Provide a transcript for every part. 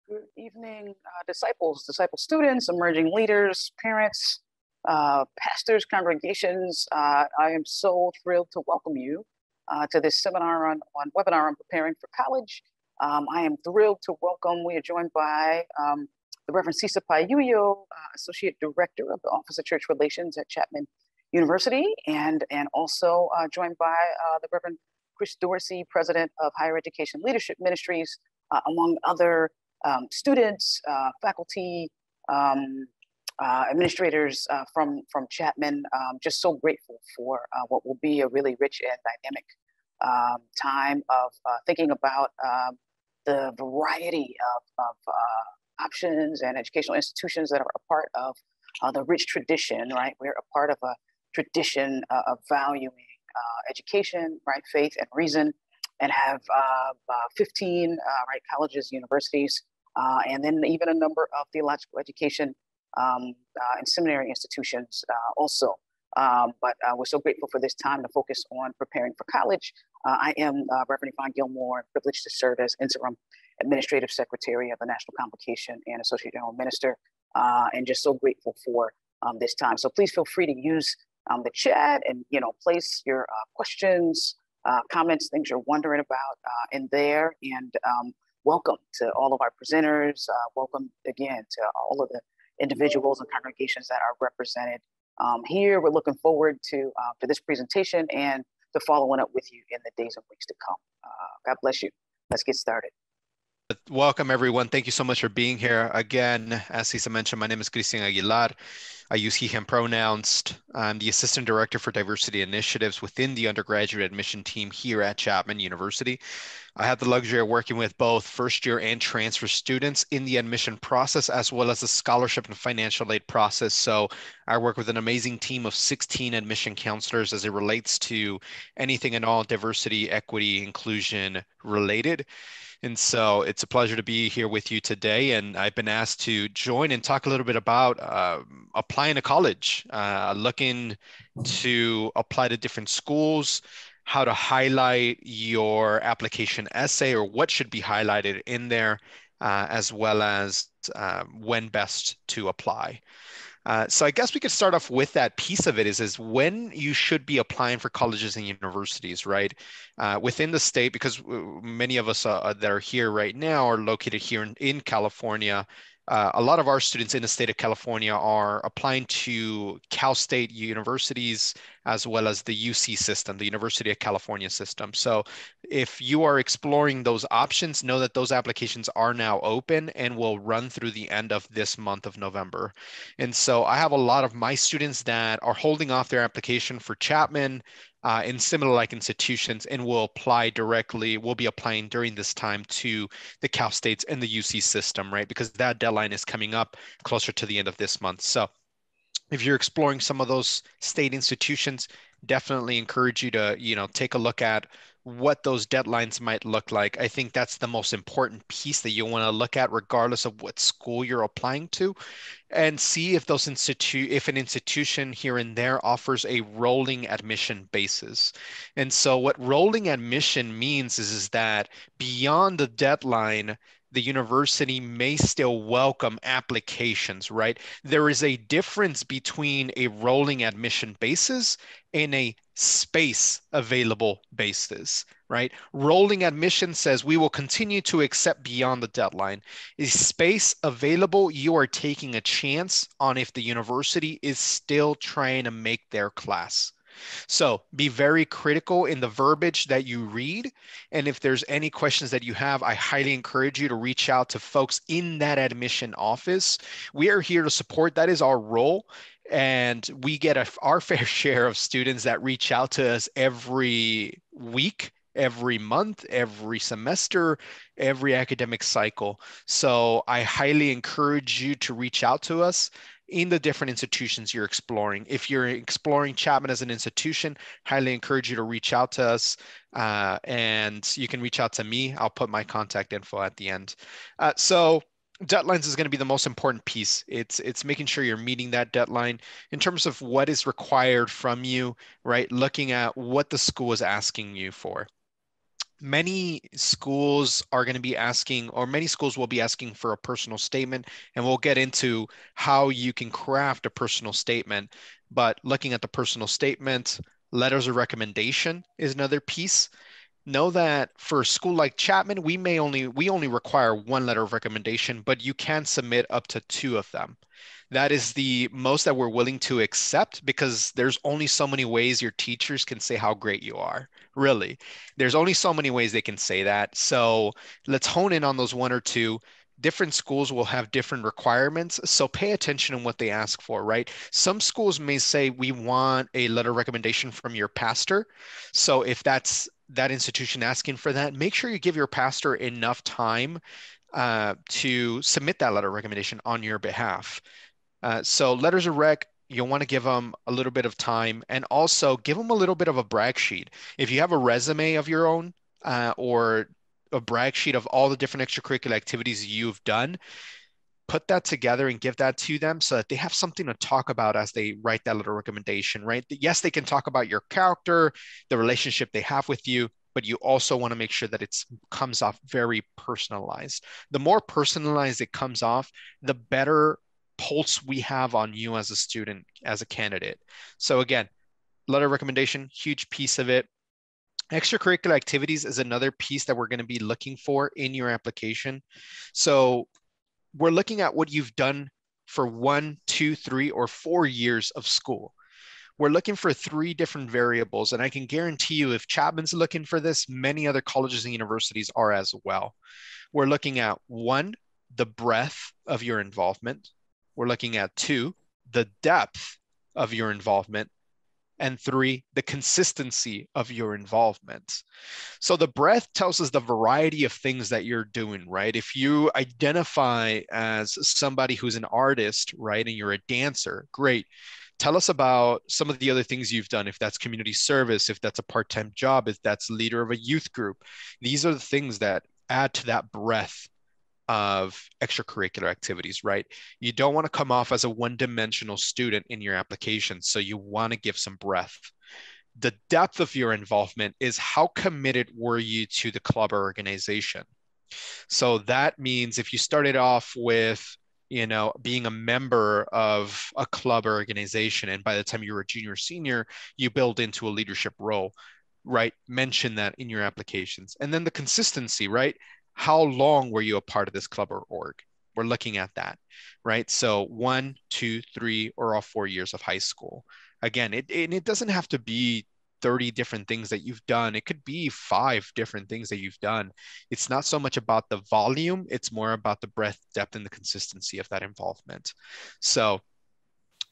Good evening, disciple students, emerging leaders, parents, pastors, congregations. I am so thrilled to welcome you to this seminar on webinar on preparing for college. I am thrilled to welcome, we are joined by the Reverend Cisa Payuyo, Associate Director of the Office of Church Relations at Chapman University, and also joined by the Reverend Chris Dorsey, President of Higher Education Leadership Ministries, among other students, faculty, administrators from Chapman. Just so grateful for what will be a really rich and dynamic time of thinking about the variety of options and educational institutions that are a part of the rich tradition, right? We're a part of a tradition of valuing education, right, faith and reason, and have 15 right, colleges, universities, and then even a number of theological education and seminary institutions also. But we're so grateful for this time to focus on preparing for college. I am Reverend Yvonne Gilmore, privileged to serve as Interim Administrative Secretary of the National Convocation and Associate General Minister, and just so grateful for this time. So please feel free to use the chat and, place your questions, comments, things you're wondering about in there. And welcome to all of our presenters. Welcome again to all of the individuals and congregations that are represented here. We're looking forward to this presentation and to following up with you in the days and weeks to come. God bless you. Let's get started. Welcome, everyone. Thank you so much for being here. Again, as Cisa mentioned, my name is Christina Aguilar. I use he, him pronouns. I'm the Assistant Director for Diversity Initiatives within the undergraduate admission team here at Chapman University. I have the luxury of working with both first-year and transfer students in the admission process, as well as the scholarship and financial aid process. So I work with an amazing team of 16 admission counselors as it relates to anything and all diversity, equity, inclusion related. And so it's a pleasure to be here with you today. And I've been asked to join and talk a little bit about applying to college, looking to apply to different schools, how to highlight your application essay or what should be highlighted in there, as well as when best to apply. So I guess we could start off with that piece of it is when you should be applying for colleges and universities, right? Within the state, because many of us that are here right now are located here in California. A lot of our students in the state of California are applying to Cal State universities as well as the UC system, the University of California system. So if you are exploring those options, know that those applications are now open and will run through the end of this month of November. And so I have a lot of my students that are holding off their application for Chapman in similar like institutions and will apply directly, will be applying during this time to the Cal States and the UC system, right? Because that deadline is coming up closer to the end of this month. So if you're exploring some of those state institutions, definitely encourage you to, take a look at what those deadlines might look like. I think that's the most important piece that you want to look at regardless of what school you're applying to, and see if if an institution here and there offers a rolling admission basis. And so what rolling admission means is that beyond the deadline, the university may still welcome applications, right? There is a difference between a rolling admission basis and a space available basis, right? Rolling admission says we will continue to accept beyond the deadline. Is space available? You are taking a chance on if the university is still trying to make their class. So be very critical in the verbiage that you read. And if there's any questions that you have, I highly encourage you to reach out to folks in that admission office. We are here to support. That is our role. And we get our fair share of students that reach out to us every week, every month, every semester, every academic cycle. So I highly encourage you to reach out to us in the different institutions you're exploring. If you're exploring Chapman as an institution, highly encourage you to reach out to us, and you can reach out to me. I'll put my contact info at the end. So deadlines is going to be the most important piece. It's making sure you're meeting that deadline in terms of what is required from you, right? Looking at what the school is asking you for. Many schools are going to be asking, or many schools will be asking for a personal statement, and we'll get into how you can craft a personal statement. But looking at the personal statement, letters of recommendation is another piece. Know that for a school like Chapman, we only require one letter of recommendation, but you can submit up to two of them. That is the most that we're willing to accept, because there's only so many ways your teachers can say how great you are. Really, there's only so many ways they can say that. So let's hone in on those one or two. Different schools will have different requirements, so pay attention on what they ask for, right? Some schools may say we want a letter of recommendation from your pastor. So if that's that institution asking for that, make sure you give your pastor enough time to submit that letter of recommendation on your behalf. So letters of rec, you'll want to give them a little bit of time, and also give them a little bit of a brag sheet. If you have a resume of your own, or a brag sheet of all the different extracurricular activities you've done, put that together and give that to them so that they have something to talk about as they write that little recommendation, right? Yes, they can talk about your character, the relationship they have with you, but you also want to make sure that it comes off very personalized. The more personalized it comes off, the better pulse we have on you as a student, as a candidate. So again, letter of recommendation, huge piece of it. Extracurricular activities is another piece that we're going to be looking for in your application. So we're looking at what you've done for 1, 2, 3, or 4 years of school. We're looking for 3 different variables, and I can guarantee you if Chapman's looking for this, many other colleges and universities are as well. We're looking at 1, the breadth of your involvement. We're looking at 2, the depth of your involvement. And 3, the consistency of your involvement. So the breadth tells us the variety of things that you're doing, right? If you identify as somebody who's an artist, right, and you're a dancer, great. Tell us about some of the other things you've done, if that's community service, if that's a part-time job, if that's leader of a youth group. These are the things that add to that breadth of extracurricular activities, right? You don't want to come off as a one-dimensional student in your application, so you want to give some breadth. The depth of your involvement is how committed were you to the club or organization. So that means if you started off with, being a member of a club or organization, and by the time you were a junior or senior, you build into a leadership role, right? Mention that in your applications. And then the consistency, right? How long were you a part of this club or org? We're looking at that, right? So 1, 2, 3, or all 4 years of high school. Again, it doesn't have to be 30 different things that you've done. It could be 5 different things that you've done. It's not so much about the volume, it's more about the breadth, depth, and the consistency of that involvement. So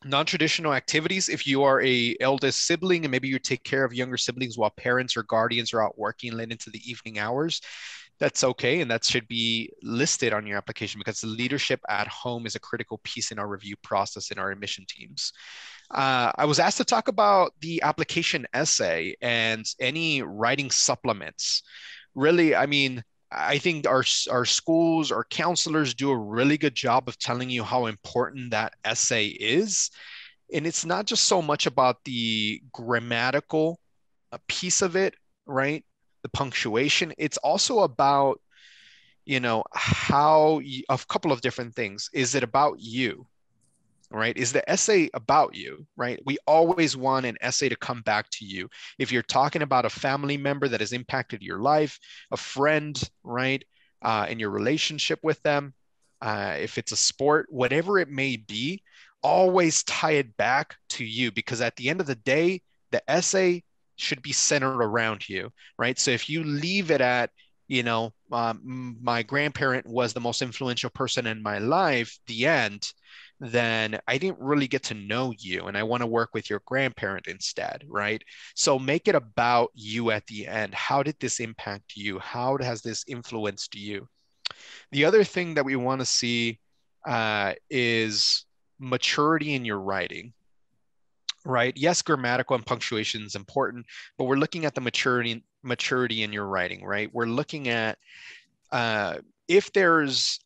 non-traditional activities, if you are a eldest sibling and maybe you take care of younger siblings while parents or guardians are out working late into the evening hours, that's okay. And that should be listed on your application, because the leadership at home is a critical piece in our review process in our admission teams. I was asked to talk about the application essay and any writing supplements. Really, I mean, I think our schools, our counselors do a really good job of telling you how important that essay is. And it's not just so much about the grammatical piece of it, right? The punctuation. It's also about, a couple of different things. Is it about you? Right? Is the essay about you, right? We always want an essay to come back to you. If you're talking about a family member that has impacted your life, a friend, right? In your relationship with them, if it's a sport, whatever it may be, always tie it back to you, because at the end of the day, the essay should be centered around you, right? So if you leave it at, my grandparent was the most influential person in my life, the end, then I didn't really get to know you and I want to work with your grandparent instead, right? So make it about you at the end. How did this impact you? How has this influenced you? The other thing that we want to see is maturity in your writing, right? Yes, grammatical and punctuation is important, but we're looking at the maturity in your writing, right? We're looking at if there's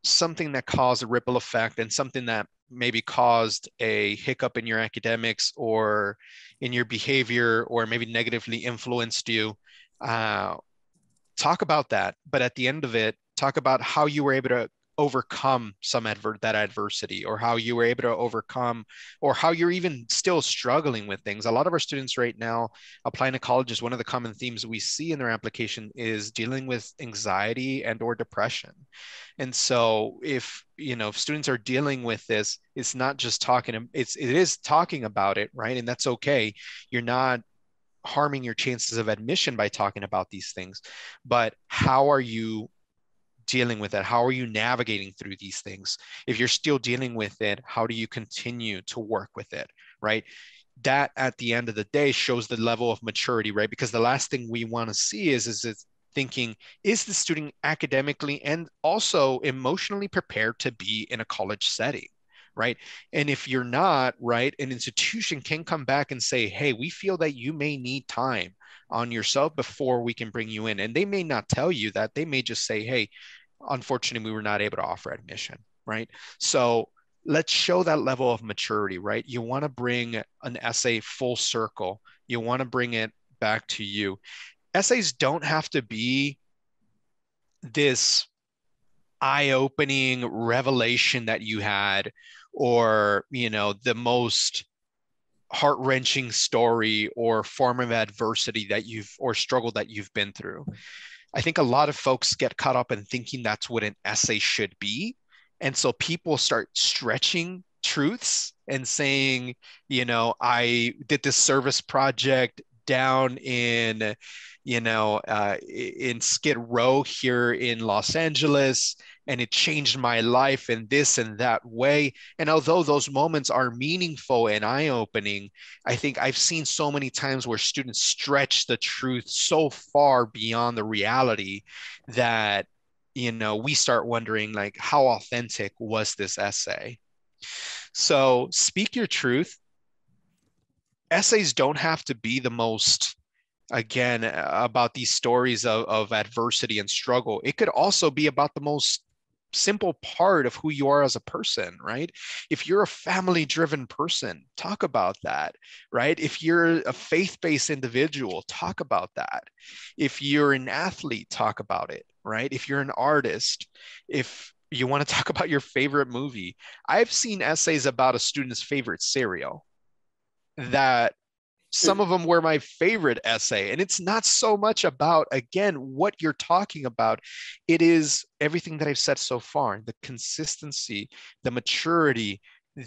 something that caused a ripple effect and something that maybe caused a hiccup in your academics or in your behavior, or maybe negatively influenced you, talk about that. But at the end of it, talk about how you were able to overcome that adversity, or how you were able to overcome, or how you're even still struggling with things. A lot of our students right now applying to college, one of the common themes we see in their application is dealing with anxiety and or depression. And so if students are dealing with this, it's not just talking, it is talking about it, right? And that's okay. You're not harming your chances of admission by talking about these things, but how are you dealing with it? How are you navigating through these things? If you're still dealing with it, how do you continue to work with it, right? That at the end of the day shows the level of maturity, right? Because the last thing we want to see is thinking, is the student academically and also emotionally prepared to be in a college setting, right? And if you're not, right, an institution can come back and say, hey, we feel that you may need time on yourself before we can bring you in. And they may not tell you that. They may just say, hey, unfortunately, we were not able to offer admission, right? So let's show that level of maturity, right? You want to bring an essay full circle. You want to bring it back to you. Essays don't have to be this eye-opening revelation that you had, or, the most heart-wrenching story or form of adversity or struggle that you've been through. I think a lot of folks get caught up in thinking that's what an essay should be. And so people start stretching truths and saying, I did this service project down in Skid Row here in Los Angeles, and it changed my life in this and that way. And although those moments are meaningful and eye-opening, I think I've seen so many times where students stretch the truth so far beyond the reality that, we start wondering, like, how authentic was this essay? So speak your truth. Essays don't have to be the most, again, about these stories of adversity and struggle. It could also be about the most simple part of who you are as a person, right? If you're a family-driven person, talk about that, right? If you're a faith-based individual, talk about that. If you're an athlete, talk about it, right? If you're an artist, if you want to talk about your favorite movie. I've seen essays about a student's favorite cereal that some of them were my favorite essay. And it's not so much about, again, what you're talking about. It is everything that I've said so far: the consistency, the maturity,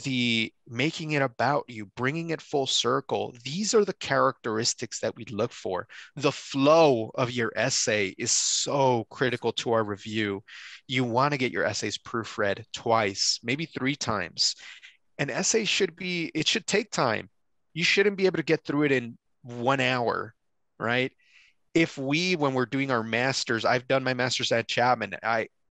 the making it about you, bringing it full circle. These are the characteristics that we look for. The flow of your essay is so critical to our review. You want to get your essays proofread twice, maybe 3 times. An essay should take time. You shouldn't be able to get through it in 1 hour, right? When we're doing our masters, I've done my masters at Chapman.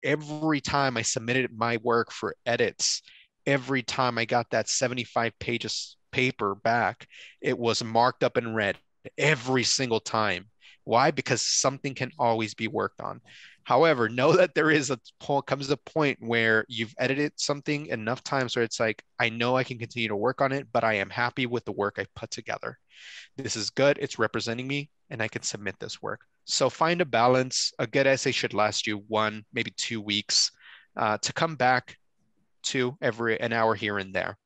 Every time I submitted my work for edits, every time I got that 75 pages paper back, it was marked up and read every single time. Why? Because something can always be worked on. However, know that comes a point where you've edited something enough times where it's like, I know I can continue to work on it, but I am happy with the work I put together. This is good. It's representing me, and I can submit this work. So find a balance. A good essay should last you 1, maybe 2 weeks to come back to every an hour here and there.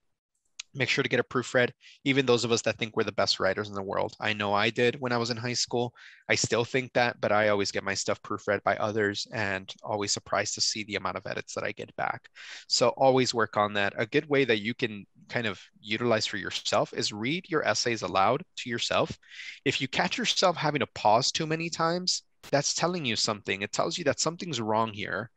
Make sure to get a proofread. Even those of us that think we're the best writers in the world. I know I did when I was in high school. I still think that, but I always get my stuff proofread by others, and always surprised to see the amount of edits that I get back. So always work on that. A good way that you can kind of utilize for yourself is read your essays aloud to yourself. If you catch yourself having to pause too many times, that's telling you something. It tells you that something's wrong here.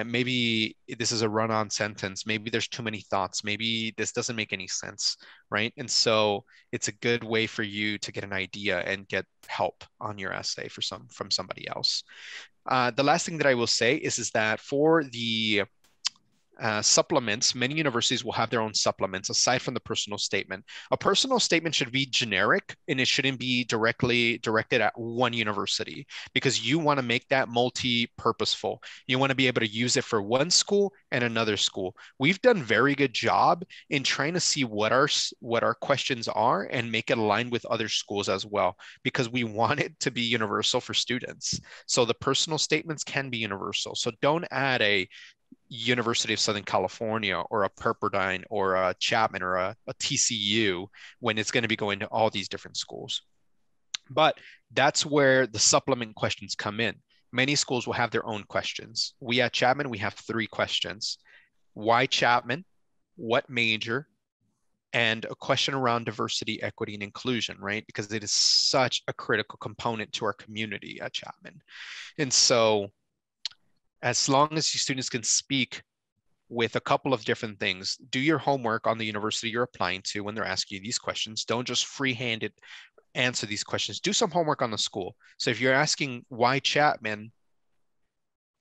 Maybe this is a run-on sentence. Maybe there's too many thoughts. Maybe this doesn't make any sense, right? And so it's a good way for you to get an idea and get help on your essay from somebody else. The last thing that I will say is that for the supplements, many universities will have their own supplements aside from the personal statement. A personal statement should be generic and it shouldn't be directly directed at one university because you want to make that multi-purposeful. You want to be able to use it for one school and another school. We've done a very good job in trying to see what our questions are and make it align with other schools as well, because we want it to be universal for students. So the personal statements can be universal. So don't add a University of Southern California or a Pepperdine or a Chapman or a TCU when it's going to be going to all these different schools. But that's where the supplement questions come in. Many schools will have their own questions. We at Chapman, we have 3 questions. Why Chapman? What major? And a question around diversity, equity, and inclusion, right? Because it is such a critical component to our community at Chapman. And so as long as your students can speak with a couple of different things, do your homework on the university you're applying to when they're asking you these questions. Don't just free-handed answer these questions. Do some homework on the school. So if you're asking why Chapman,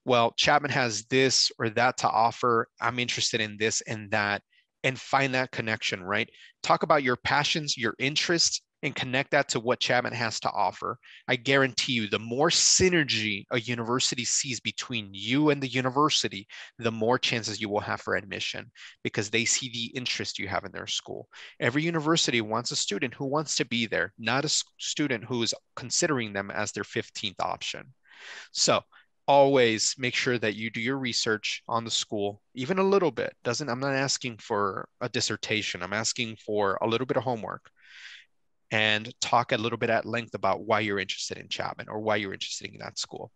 well, Chapman has this or that to offer. I'm interested in this and that, and find that connection, right? Talk about your passions, your interests, and connect that to what Chapman has to offer. I guarantee you, the more synergy a university sees between you and the university, the more chances you will have for admission, because they see the interest you have in their school. Every university wants a student who wants to be there, not a student who is considering them as their 15th option. So always make sure that you do your research on the school, even a little bit. I'm not asking for a dissertation. I'm asking for a little bit of homework, and talk a little bit at length about why you're interested in Chapman or why you're interested in that school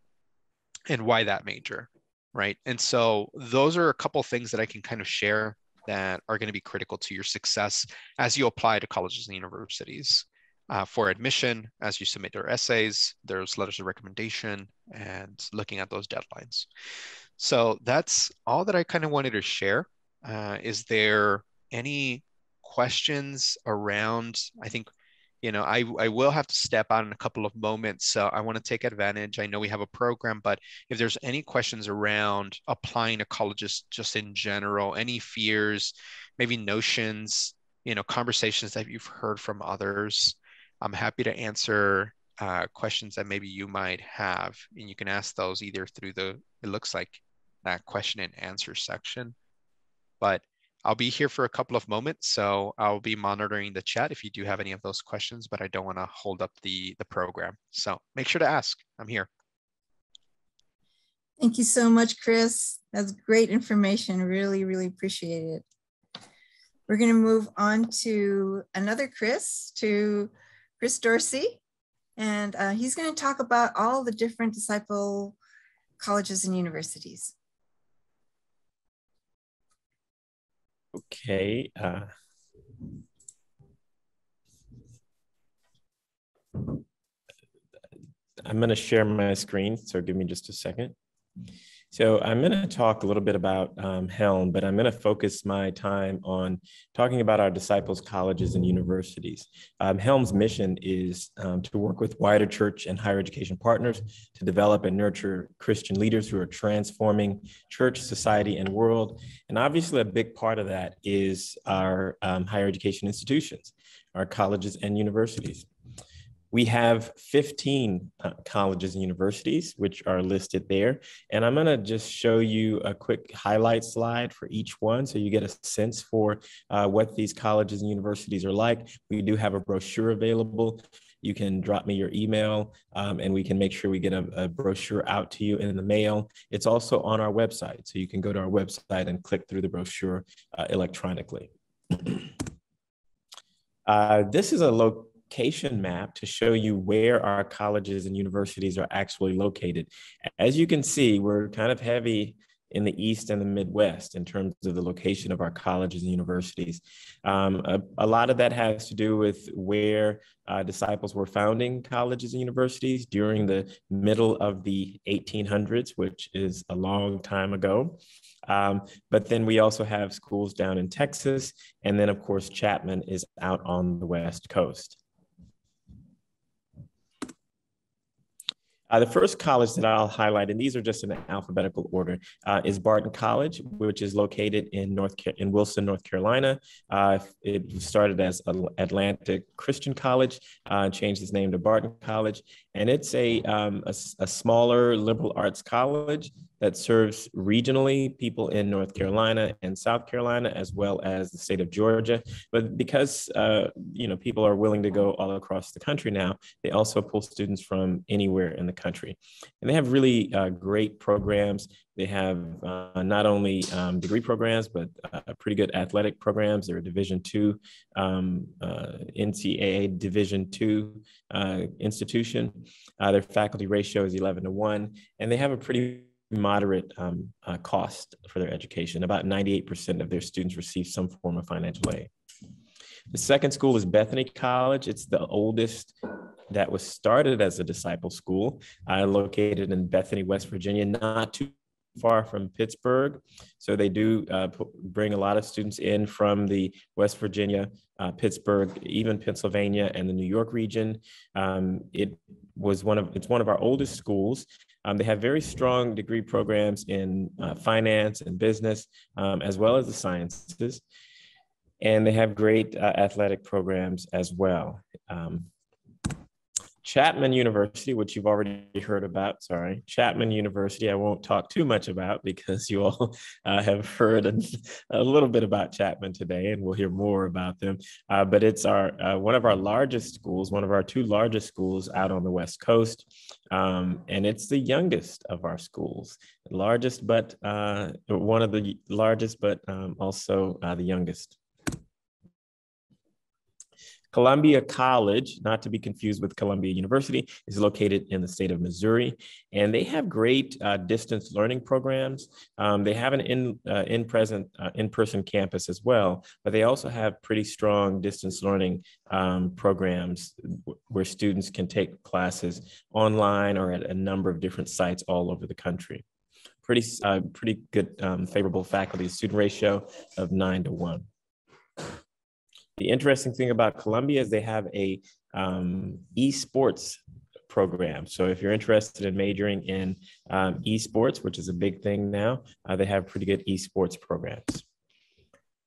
and why that major, right? And so those are a couple of things that I can kind of share that are going to be critical to your success as you apply to colleges and universities. For admission, as you submit your essays, there's letters of recommendation and looking at those deadlines. So that's all that I kind of wanted to share. Is there any questions around, I think, I will have to step out in a couple of moments, so I want to take advantage. I know we have a program, but if there's any questions around applying to colleges just in general, any fears, maybe notions, conversations that you've heard from others, I'm happy to answer questions that maybe you might have. And you can ask those either through it looks like that question and answer section. But I'll be here for a couple of moments, so I'll be monitoring the chat if you do have any of those questions, but I don't want to hold up the program. So make sure to ask. I'm here. Thank you so much, Chris. That's great information. Really, really appreciate it. We're going to move on to another Chris, to Chris Dorsey, and he's going to talk about all the different disciple colleges and universities. Okay. I'm going to share my screen, so give me just a second. So I'm going to talk a little bit about HELM, but I'm going to focus my time on talking about our disciples' colleges and universities. HELM's mission is to work with wider church and higher education partners to develop and nurture Christian leaders who are transforming church, society, and world. And obviously a big part of that is our higher education institutions, our colleges and universities. We have 15 colleges and universities, which are listed there. And I'm going to just show you a quick highlight slide for each one so you get a sense for what these colleges and universities are like. We do have a brochure available. You can drop me your email and we can make sure we get a brochure out to you in the mail. It's also on our website, so you can go to our website and click through the brochure electronically. This is a location map to show you where our colleges and universities are actually located. As you can see, we're kind of heavy in the East and the Midwest in terms of the location of our colleges and universities. A lot of that has to do with where disciples were founding colleges and universities during the middle of the 1800s, which is a long time ago. But then we also have schools down in Texas. And then of course, Chapman is out on the West Coast. The first college that I'll highlight, and these are just in alphabetical order, is Barton College, which is located in Wilson, North Carolina. It started as Atlantic Christian College, changed its name to Barton College, and it's a smaller liberal arts college that serves regionally people in North Carolina and South Carolina, as well as the state of Georgia. But because people are willing to go all across the country now, they also pull students from anywhere in the country. And they have really great programs. They have not only degree programs, but pretty good athletic programs. They're a Division II, NCAA Division II institution. Their faculty ratio is 11-1, and they have a pretty moderate cost for their education. About 98% of their students receive some form of financial aid. The second school is Bethany College. It's the oldest that was started as a disciple school, located in Bethany, West Virginia, not too far from Pittsburgh. So they do bring a lot of students in from the West Virginia, Pittsburgh, even Pennsylvania and the New York region. It's one of our oldest schools. They have very strong degree programs in finance and business, as well as the sciences. And they have great athletic programs as well. Chapman University, which you've already heard about, Chapman University, I won't talk too much about because you all have heard a little bit about Chapman today, and we'll hear more about them. But it's one of our largest schools, one of our two largest schools out on the West Coast. And it's the youngest of our schools, largest, but one of the largest, but also the youngest. Columbia College, not to be confused with Columbia University, is located in the state of Missouri, and they have great distance learning programs. They have an in-person campus as well, but they also have pretty strong distance learning programs where students can take classes online or at a number of different sites all over the country. Pretty good favorable faculty-student ratio of 9-1. The interesting thing about Columbia is they have a esports program. So if you're interested in majoring in esports, which is a big thing now, they have pretty good esports programs.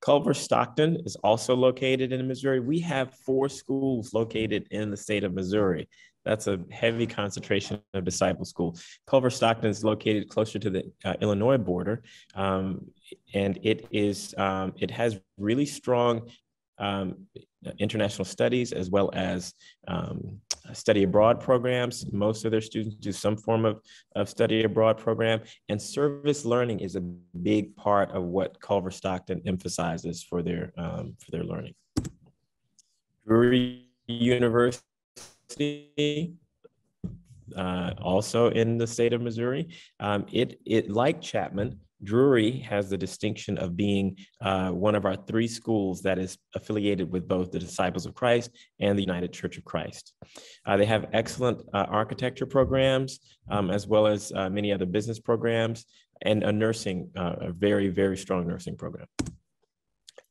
Culver Stockton is also located in Missouri. We have 4 schools located in the state of Missouri. That's a heavy concentration of disciple school. Culver Stockton is located closer to the Illinois border, and it has really strong international studies as well as study abroad programs. Most of their students do some form of study abroad program, and service learning is a big part of what Culver Stockton emphasizes for their learning. Drury University, also in the state of Missouri, it like Chapman, Drury has the distinction of being one of our 3 schools that is affiliated with both the Disciples of Christ and the United Church of Christ. They have excellent architecture programs, as well as many other business programs, and a very, very strong nursing program.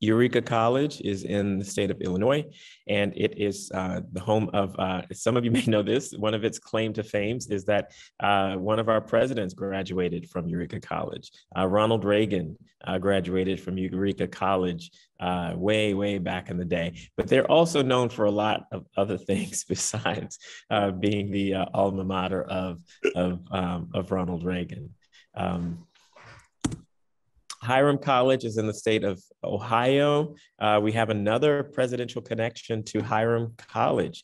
Eureka College is in the state of Illinois, and it is the home of, some of you may know this, one of its claim to fame is that one of our presidents graduated from Eureka College. Ronald Reagan graduated from Eureka College way, way back in the day. But they're also known for a lot of other things besides being the alma mater of Ronald Reagan. Hiram College is in the state of Ohio. We have another presidential connection to Hiram College.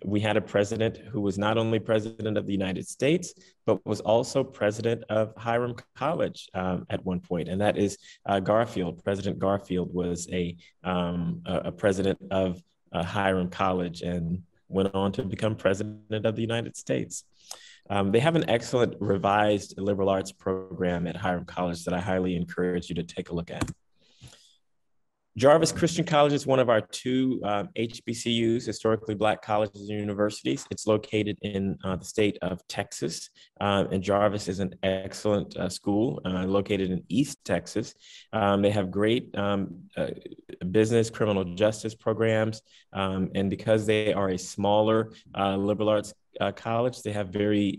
We had a president who was not only president of the United States, but was also president of Hiram College at one point, and that is Garfield. President Garfield was a president of Hiram College and went on to become president of the United States. They have an excellent revised liberal arts program at Hiram College that I highly encourage you to take a look at. Jarvis Christian College is one of our 2 HBCUs, historically Black colleges and universities. It's located in the state of Texas, and Jarvis is an excellent school located in East Texas. They have great business, criminal justice programs, and because they are a smaller liberal arts College. They have very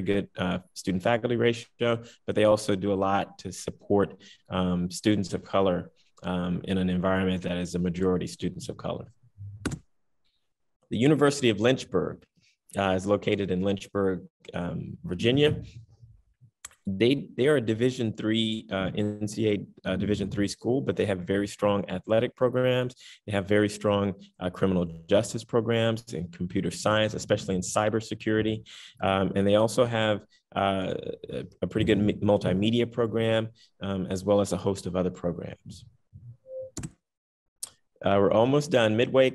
good student faculty ratio, but they also do a lot to support students of color in an environment that is a majority students of color. The University of Lynchburg is located in Lynchburg, Virginia. They are a Division III, NCAA Division III school, but they have very strong athletic programs. They have very strong criminal justice programs in computer science, especially in cybersecurity. And they also have a pretty good multimedia program, as well as a host of other programs. We're almost done. Midway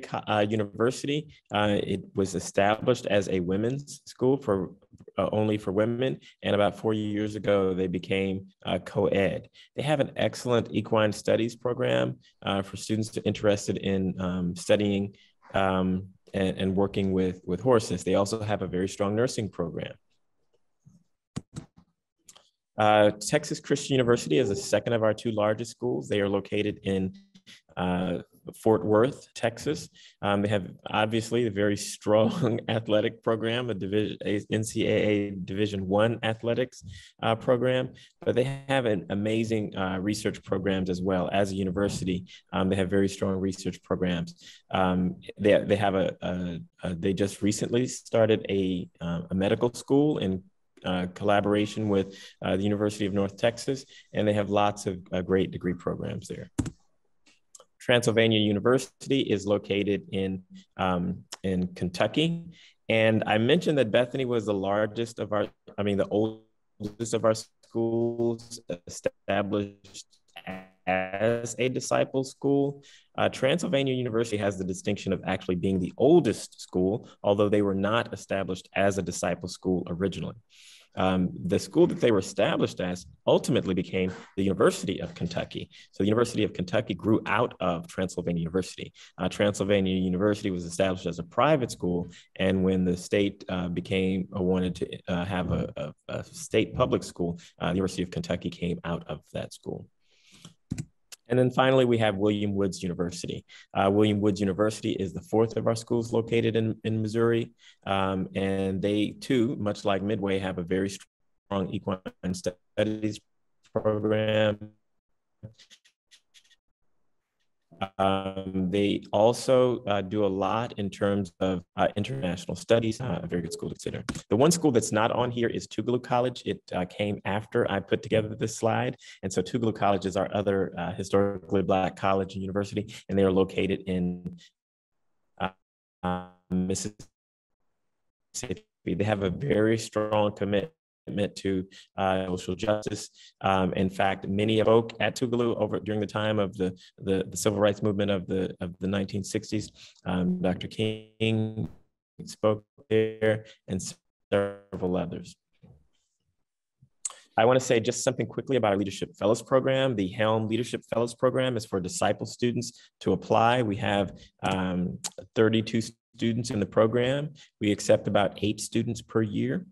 University, it was established as a women's school for only for women, and about 4 years ago, they became co-ed. They have an excellent equine studies program for students interested in studying and working with horses. They also have a very strong nursing program. Texas Christian University is the second of our two largest schools. They are located in Fort Worth, Texas. They have obviously a very strong athletic program, a NCAA Division I athletics program, but they have an amazing research programs as well. As a university, they have very strong research programs. They just recently started a medical school in collaboration with the University of North Texas, and they have lots of great degree programs there. Transylvania University is located in Kentucky. And I mentioned that Bethany was the oldest of our schools established as a disciple school. Transylvania University has the distinction of actually being the oldest school, although they were not established as a disciple school originally. The school that they were established as ultimately became the University of Kentucky. So the University of Kentucky grew out of Transylvania University. Transylvania University was established as a private school, and when the state wanted to have a state public school, the University of Kentucky came out of that school. And then finally, we have William Woods University. William Woods University is the fourth of our schools located in Missouri. And they too, much like Midway, have a very strong equine studies program. They also do a lot in terms of international studies, a very good school to consider. The one school that's not on here is Tougaloo College. It came after I put together this slide. And so Tougaloo College is our other historically Black college and university, and they are located in Mississippi. They have a very strong commitment to social justice. In fact, many spoke at Tougaloo during the time of the civil rights movement of the 1960s. Dr. King spoke there, and several others. I want to say just something quickly about our Leadership Fellows Program. The HELM Leadership Fellows Program is for disciple students to apply. We have 32 students in the program. We accept about 8 students per year.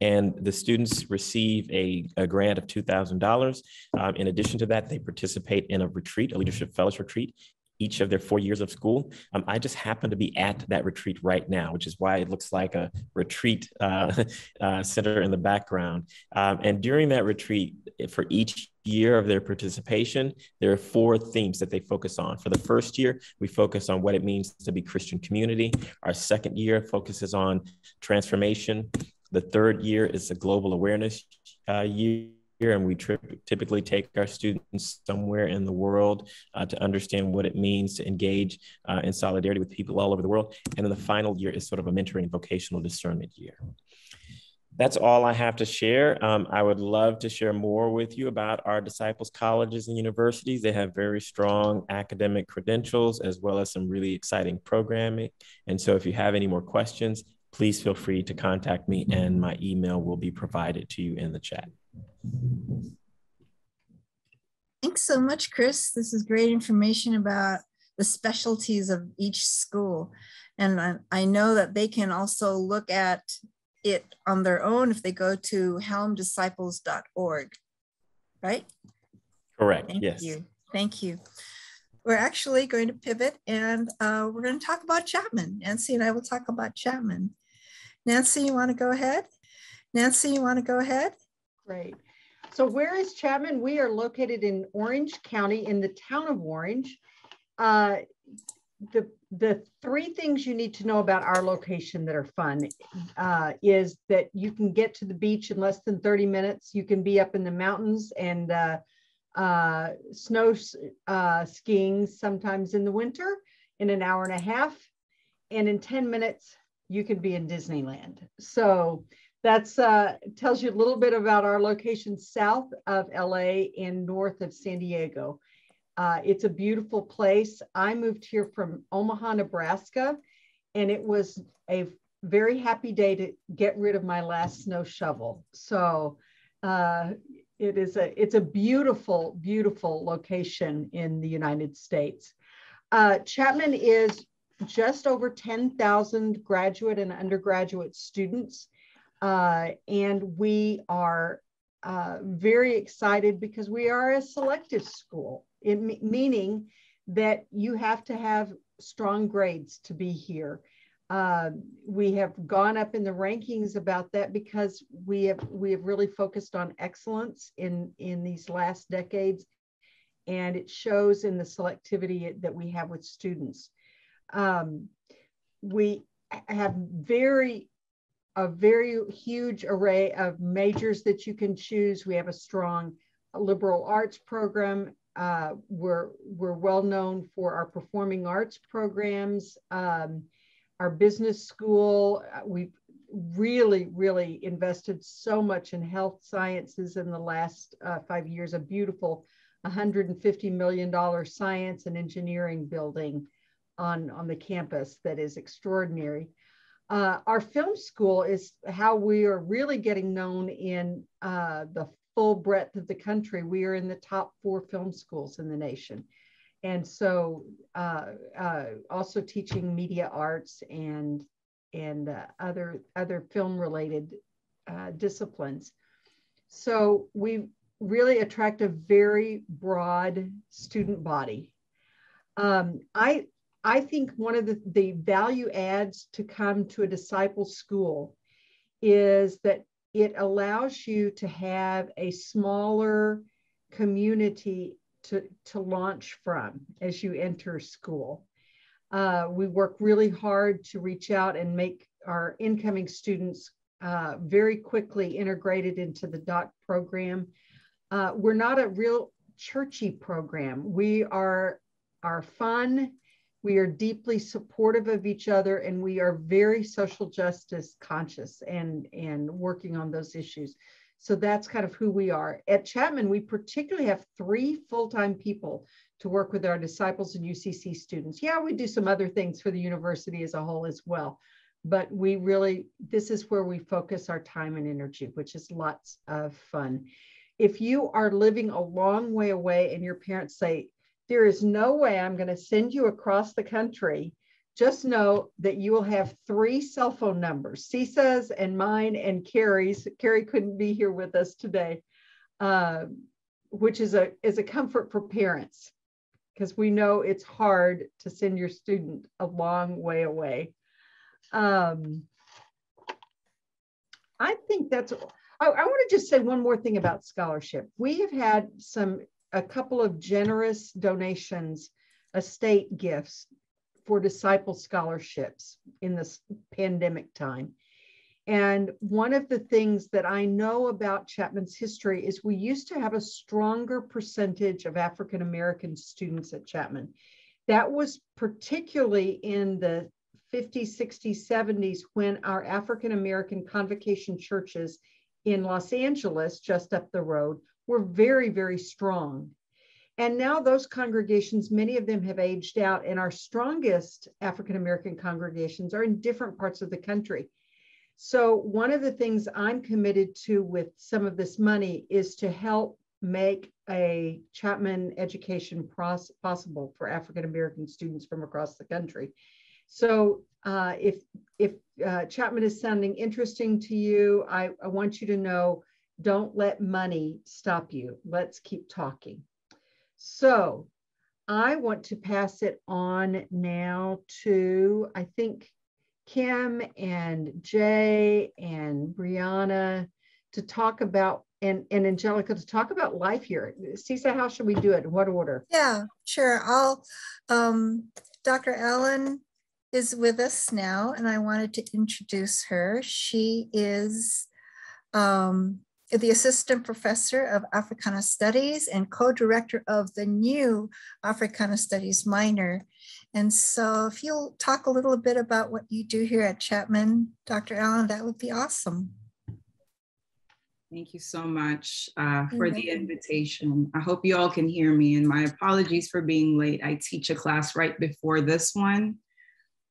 And the students receive a grant of $2,000. In addition to that, they participate in a retreat, a Leadership Fellows retreat, each of their 4 years of school. I just happen to be at that retreat right now, which is why it looks like a retreat center in the background. And during that retreat, for each year of their participation, there are 4 themes that they focus on. For the first year, we focus on what it means to be Christian community. Our second year focuses on transformation. The third year is a global awareness year, and we typically take our students somewhere in the world to understand what it means to engage in solidarity with people all over the world. And then the final year is sort of a mentoring and vocational discernment year. That's all I have to share. I would love to share more with you about our disciples' colleges and universities. They have very strong academic credentials, as well as some really exciting programming. And so if you have any more questions, please feel free to contact me, and my email will be provided to you in the chat. Thanks so much, Chris. This is great information about the specialties of each school. And I know that they can also look at it on their own if they go to helmdisciples.org, right? Correct, Thank yes. you. Thank you. We're actually going to pivot, and we're going to talk about Chapman. Nancy and I will talk about Chapman. Nancy, you want to go ahead? Nancy, you want to go ahead? Great. So where is Chapman? We are located in Orange County in the town of Orange. The three things you need to know about our location that are fun is that you can get to the beach in less than 30 minutes. You can be up in the mountains and snow skiing sometimes in the winter in an hour and a half. And in 10 minutes, you can be in Disneyland. So that's tells you a little bit about our location south of LA and north of San Diego. It's a beautiful place. I moved here from Omaha, Nebraska, and it was a very happy day to get rid of my last snow shovel. So it's a beautiful, beautiful location in the United States. Chapman is just over 10,000 graduate and undergraduate students. And we are very excited because we are a selective school, meaning that you have to have strong grades to be here. We have gone up in the rankings about that because we have really focused on excellence in these last decades, and it shows in the selectivity that we have with students. We have a very huge array of majors that you can choose. We have a strong liberal arts program. We're well known for our performing arts programs. Our business school, we've really invested so much in health sciences in the last 5 years, a beautiful $150 million science and engineering building on the campus that is extraordinary. Our film school is how we are really getting known in the full breadth of the country. We are in the top 4 film schools in the nation. And so also teaching media arts and other film related disciplines. So we really attract a very broad student body. I think one of the value adds to come to a disciple school is that it allows you to have a smaller community to launch from as you enter school. We work really hard to reach out and make our incoming students very quickly integrated into the doc program. We're not a real churchy program. We are fun. We are deeply supportive of each other, and we are very social justice conscious and working on those issues. So that's kind of who we are. At Chapman, we particularly have 3 full-time people to work with our disciples and UCC students. Yeah, we do some other things for the university as a whole as well, but this is where we focus our time and energy, which is lots of fun. If you are living a long way away and your parents say, there is no way I'm going to send you across the country, just know that you will have 3 cell phone numbers, Cisa's and mine and Carrie's. Carrie couldn't be here with us today, which is a comfort for parents, because we know it's hard to send your student a long way away. I think that's, I want to just say one more thing about scholarship. We have had a couple of generous donations, estate gifts for disciple scholarships in this pandemic time. And one of the things that I know about Chapman's history is we used to have a stronger percentage of African-American students at Chapman. That was particularly in the 50s, 60s, 70s, when our African-American convocation churches in Los Angeles, just up the road, were very, very strong. And now those congregations, many of them have aged out, and our strongest African-American congregations are in different parts of the country. So one of the things I'm committed to with some of this money is to help make a Chapman education possible for African-American students from across the country. So if Chapman is sounding interesting to you, I want you to know, don't let money stop you. Let's keep talking. So I want to pass it on now to, I think, Kim and Jay and Brianna to talk about, and Angelica to talk about life here. Cisa, how should we do it? In what order? Yeah, sure. Dr. Allen is with us now, and I wanted to introduce her. She is the Assistant Professor of Africana Studies and co-director of the new Africana Studies minor. And so if you'll talk a little bit about what you do here at Chapman, Dr. Allen, that would be awesome. Thank you so much for the invitation. I hope you all can hear me, and my apologies for being late. I teach a class right before this one.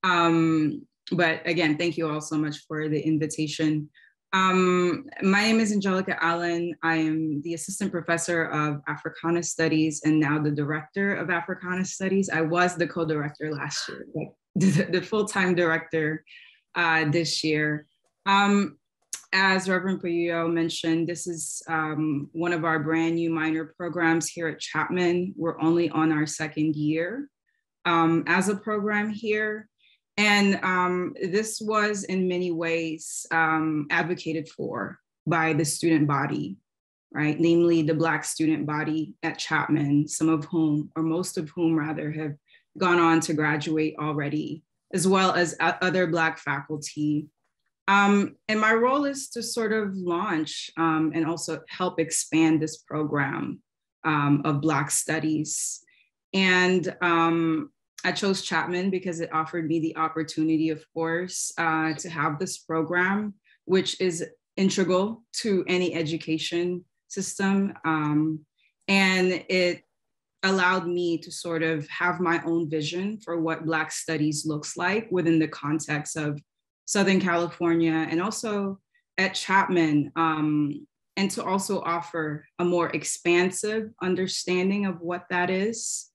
But again, thank you all so much for the invitation. My name is Angelica Allen. I am the Assistant Professor of Africana Studies and now the Director of Africana Studies. I was the co-director last year, but the full-time director this year. As Reverend Payuyo mentioned, this is one of our brand new minor programs here at Chapman. We're only on our second year as a program here. And this was in many ways advocated for by the student body, right? Namely the Black student body at Chapman, some of whom, or most of whom rather, have gone on to graduate already, as well as other Black faculty. And my role is to sort of launch and also help expand this program of Black studies. And I chose Chapman because it offered me the opportunity, of course, to have this program, which is integral to any education system. And it allowed me to sort of have my own vision for what Black studies looks like within the context of Southern California and also at Chapman, and to also offer a more expansive understanding of what that is.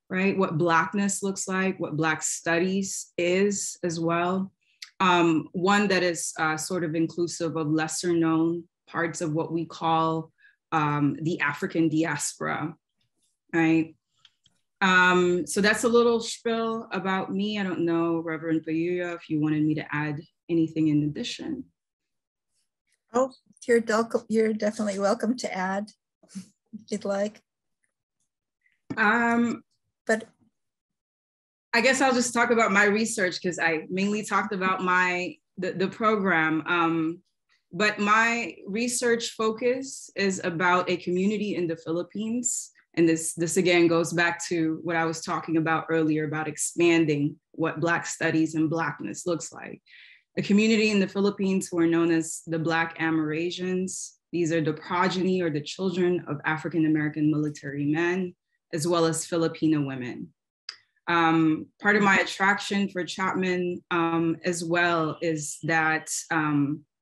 Right? What Blackness looks like, what Black studies is as well. One that is sort of inclusive of lesser known parts of what we call the African diaspora, right? So that's a little spiel about me. I don't know, Reverend Payuyo, if you wanted me to add anything in addition. Oh, you're definitely welcome to add if you'd like. But I guess I'll just talk about my research because I mainly talked about the program. But my research focus is about a community in the Philippines. And this again goes back to what I was talking about earlier about expanding what Black studies and Blackness looks like. A community in the Philippines who are known as the Black Amerasians. These are the progeny or the children of African-American military men, as well as Filipino women. Part of my attraction for Chapman as well is that,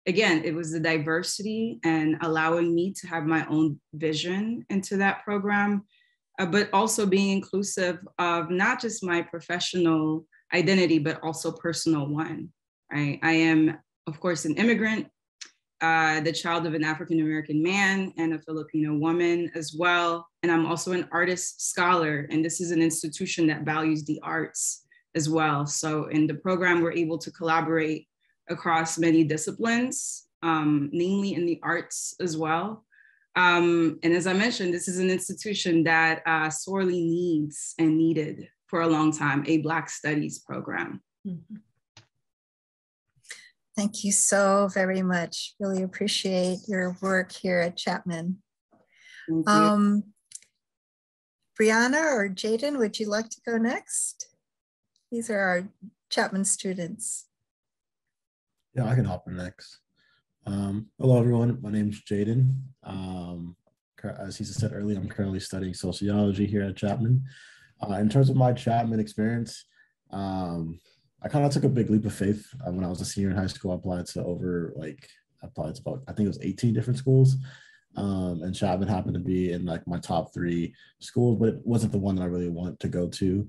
again, it was the diversity and allowing me to have my own vision into that program, but also being inclusive of not just my professional identity, but also personal one, right? I am, of course, an immigrant, the child of an African-American man and a Filipino woman as well. And I'm also an artist scholar, and this is an institution that values the arts as well. So in the program, we're able to collaborate across many disciplines, namely in the arts as well. And as I mentioned, this is an institution that sorely needs and needed for a long time, a Black Studies program. Mm-hmm. Thank you so very much. Really appreciate your work here at Chapman. Brianna or Jaden, would you like to go next? These are our Chapman students. Yeah, I can hop in next. Hello, everyone. My name is Jaden. As he said earlier, I'm currently studying sociology here at Chapman. In terms of my Chapman experience, I kind of took a big leap of faith when I was a senior in high school. I applied to about, I think it was 18 different schools. And Chapman happened to be in like my top 3 schools, but it wasn't the one that I really wanted to go to.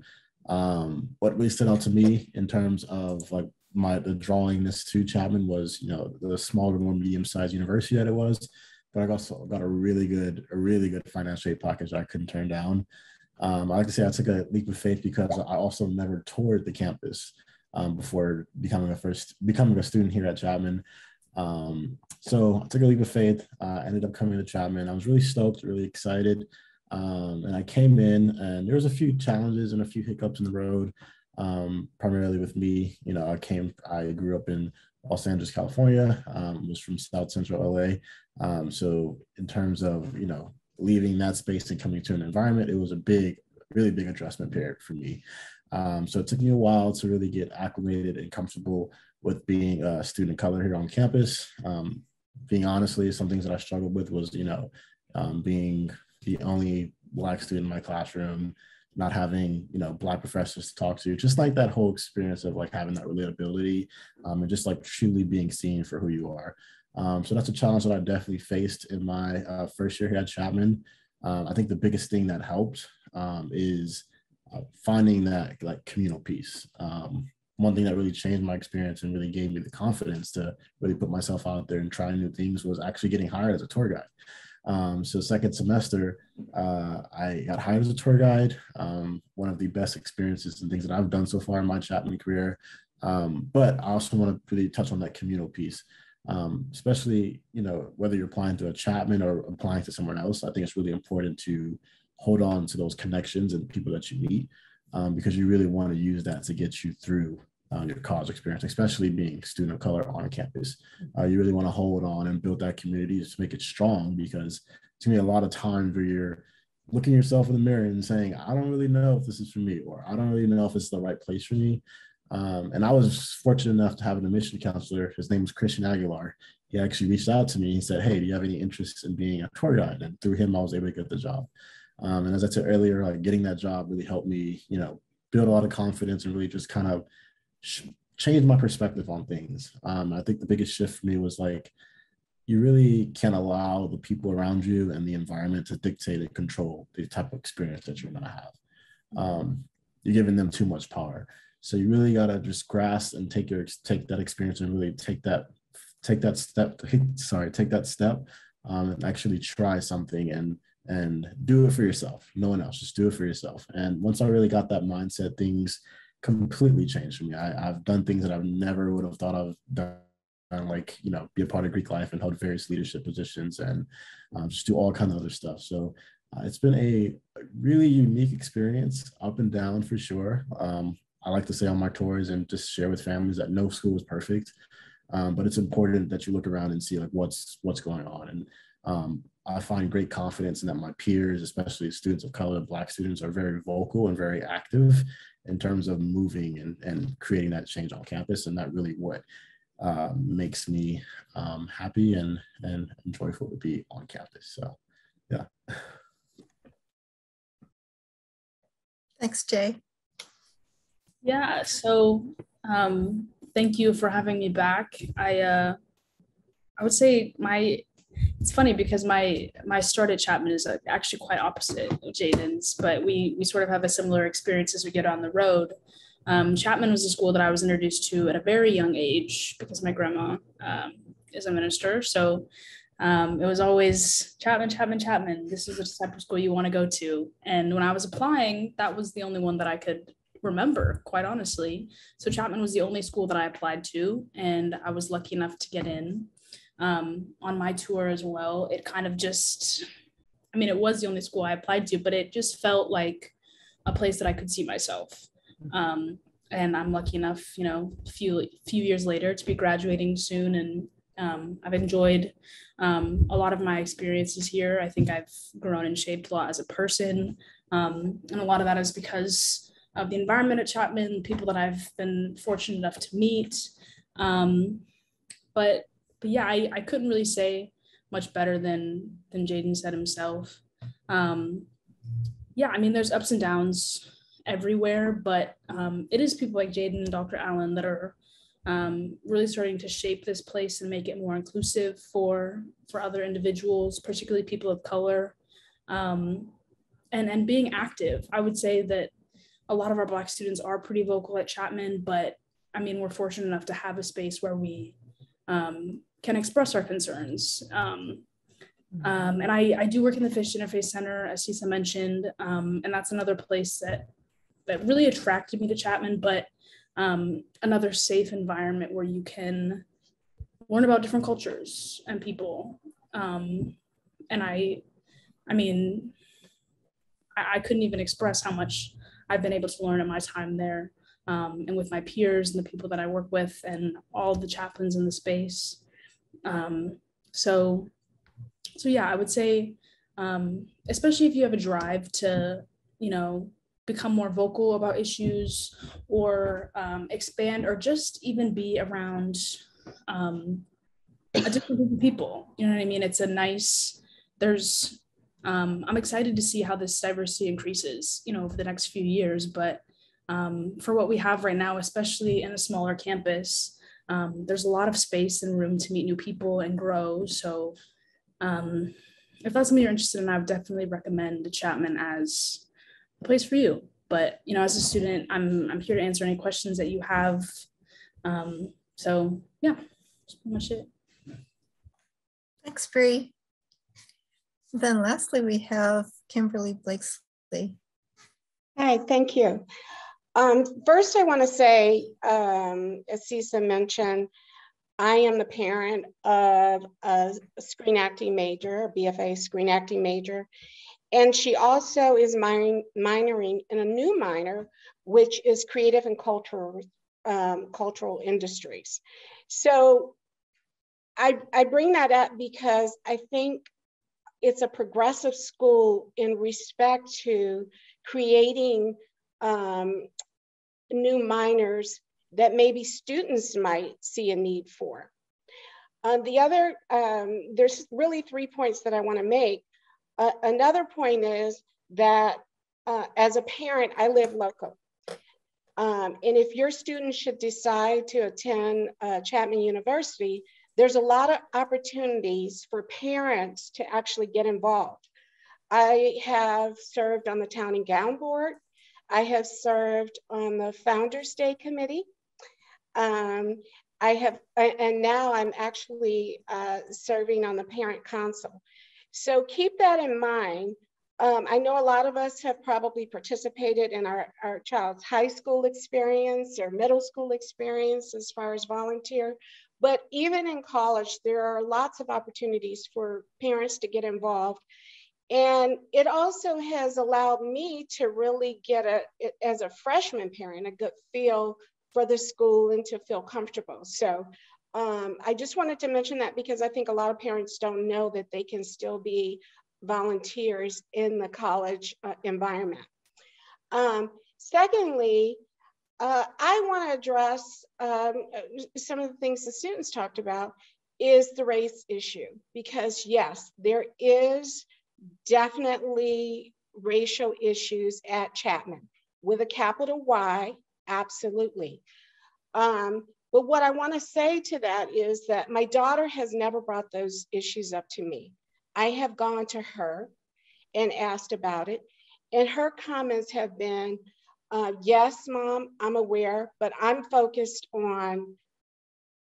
What really stood out to me in terms of like the drawingness to Chapman was, you know, the smaller, more medium-sized university that it was, but I also got a really good financial aid package that I couldn't turn down. I like to say I took a leap of faith because I also never toured the campus. before becoming a student here at Chapman. So I took a leap of faith, ended up coming to Chapman. I was really stoked, really excited. And I came in, and there was a few challenges and a few hiccups in the road, primarily with me. You know, I grew up in Los Angeles, California, was from South Central LA. So in terms of, you know, leaving that space and coming to an environment, it was a really big adjustment period for me. So it took me a while to really get acclimated and comfortable with being a student of color here on campus. Being honestly, some things that I struggled with was, you know, being the only Black student in my classroom, not having, you know, Black professors to talk to, just like that whole experience of like having that relatability, and just like truly being seen for who you are. So that's a challenge that I definitely faced in my first year here at Chapman. I think the biggest thing that helped is finding that like communal piece. One thing that really changed my experience and really gave me the confidence to really put myself out there and try new things was actually getting hired as a tour guide. So second semester, I got hired as a tour guide. One of the best experiences and things that I've done so far in my Chapman career. But I also want to really touch on that communal piece, especially, you know, whether you're applying to a Chapman or applying to someone else. I think it's really important to hold on to those connections and people that you meet, because you really want to use that to get you through your college experience, especially being a student of color on campus. You really want to hold on and build that community to make it strong, because to me, a lot of times where you're looking yourself in the mirror and saying, I don't really know if this is for me, or I don't really know if it's the right place for me. And I was fortunate enough to have an admission counselor. His name was Christina Aguilar. He actually reached out to me. He said, hey, do you have any interest in being a tour guide? And through him, I was able to get the job. And as I said earlier, like getting that job really helped me, you know, build a lot of confidence and really just kind of change my perspective on things. I think the biggest shift for me was like, you really can't allow the people around you and the environment to dictate and control the type of experience that you're going to have. You're giving them too much power. So you really got to just grasp and take that experience and really take that step and actually try something and do it for yourself. No one else, just do it for yourself. And once I really got that mindset, things completely changed for me. I've done things that I never would have thought I've done, like, you know, be a part of Greek life and hold various leadership positions and just do all kinds of other stuff. So it's been a really unique experience, up and down for sure. I like to say on my tours and just share with families that no school is perfect, but it's important that you look around and see like what's going on. And I find great confidence in that my peers, especially students of color, Black students, are very vocal and very active in terms of moving and creating that change on campus. And that really what makes me happy and joyful to be on campus. So, yeah. Thanks, Jay. Yeah, so thank you for having me back. I would say it's funny because my start at Chapman is actually quite opposite of Jaden's, but we sort of have a similar experience as we get on the road. Chapman was a school that I was introduced to at a very young age because my grandma is a minister. So it was always Chapman. This is the type of school you want to go to. And when I was applying, that was the only one that I could remember, quite honestly. So Chapman was the only school that I applied to, and I was lucky enough to get in. On my tour as well, it kind of just, I mean, it was the only school I applied to, but it just felt like a place that I could see myself. And I'm lucky enough, you know, a few years later to be graduating soon. And I've enjoyed a lot of my experiences here. I think I've grown and shaped a lot as a person. And a lot of that is because of the environment at Chapman, people that I've been fortunate enough to meet. But yeah, I couldn't really say much better than Jaden said himself. Yeah, I mean, there's ups and downs everywhere, but it is people like Jaden and Dr. Allen that are really starting to shape this place and make it more inclusive for other individuals, particularly people of color, and being active. I would say that a lot of our Black students are pretty vocal at Chapman, but I mean, we're fortunate enough to have a space where we can express our concerns. And I do work in the Fish Interface Center, as Cisa mentioned, and that's another place that really attracted me to Chapman. But another safe environment where you can learn about different cultures and people. And I mean, I couldn't even express how much I've been able to learn in my time there, and with my peers and the people that I work with and all the chaplains in the space. So yeah, I would say, especially if you have a drive to, become more vocal about issues, or expand, or just even be around a different group of people. You know what I mean? It's a nice, I'm excited to see how this diversity increases, over the next few years. But for what we have right now, especially in a smaller campus, there's a lot of space and room to meet new people and grow. So if that's something you're interested in, I would definitely recommend Chapman as a place for you. But, as a student, I'm here to answer any questions that you have. So yeah, that's pretty much it. Thanks, Bree. Then lastly, we have Kimberly Blakesley. Hi, thank you. First, I want to say, as Cisa mentioned, I am the parent of a screen acting major, a BFA screen acting major, and she also is minoring in a new minor, which is creative and cultural industries. So I bring that up because I think it's a progressive school in respect to creating new minors that maybe students might see a need for. There's really 3 points that I want to make. Another point is that as a parent, I live local. And if your student should decide to attend Chapman University, there's a lot of opportunities for parents to actually get involved. I have served on the Town and Gown Board. I have served on the Founders Day Committee. And now I'm actually serving on the Parent Council. So keep that in mind. I know a lot of us have probably participated in our child's high school experience or middle school experience as far as volunteer, but even in college, there are lots of opportunities for parents to get involved. And it also has allowed me to really get as a freshman parent, a good feel for the school and to feel comfortable. So I just wanted to mention that because I think a lot of parents don't know that they can still be volunteers in the college environment. Secondly, I want to address some of the things the students talked about is the race issue, because yes, there is definitely racial issues at Chapman with a capital Y, absolutely. But what I want to say to that is that my daughter has never brought those issues up to me. I have gone to her and asked about it, and her comments have been, yes, Mom, I'm aware, but I'm focused on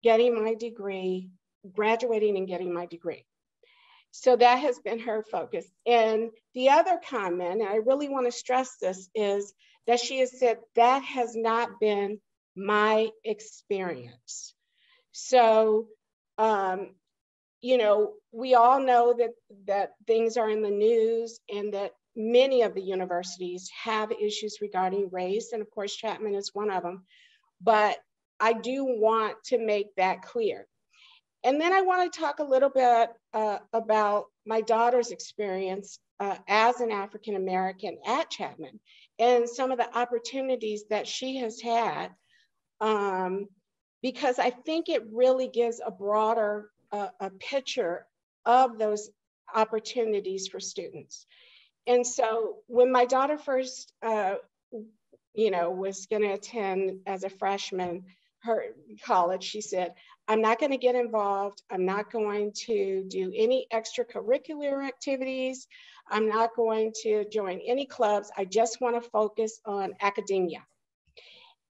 getting my degree, graduating and getting my degree. So that has been her focus. And the other comment, and I really want to stress this, is that she has said that has not been my experience. So, we all know that things are in the news and that many of the universities have issues regarding race. And of course, Chapman is one of them. But I do want to make that clear. And then I want to talk a little bit about my daughter's experience as an African-American at Chapman and some of the opportunities that she has had, because I think it really gives a broader a picture of those opportunities for students. And so when my daughter first, was going to attend as a freshman her college, she said, I'm not going to get involved. I'm not going to do any extracurricular activities. I'm not going to join any clubs. I just want to focus on academia.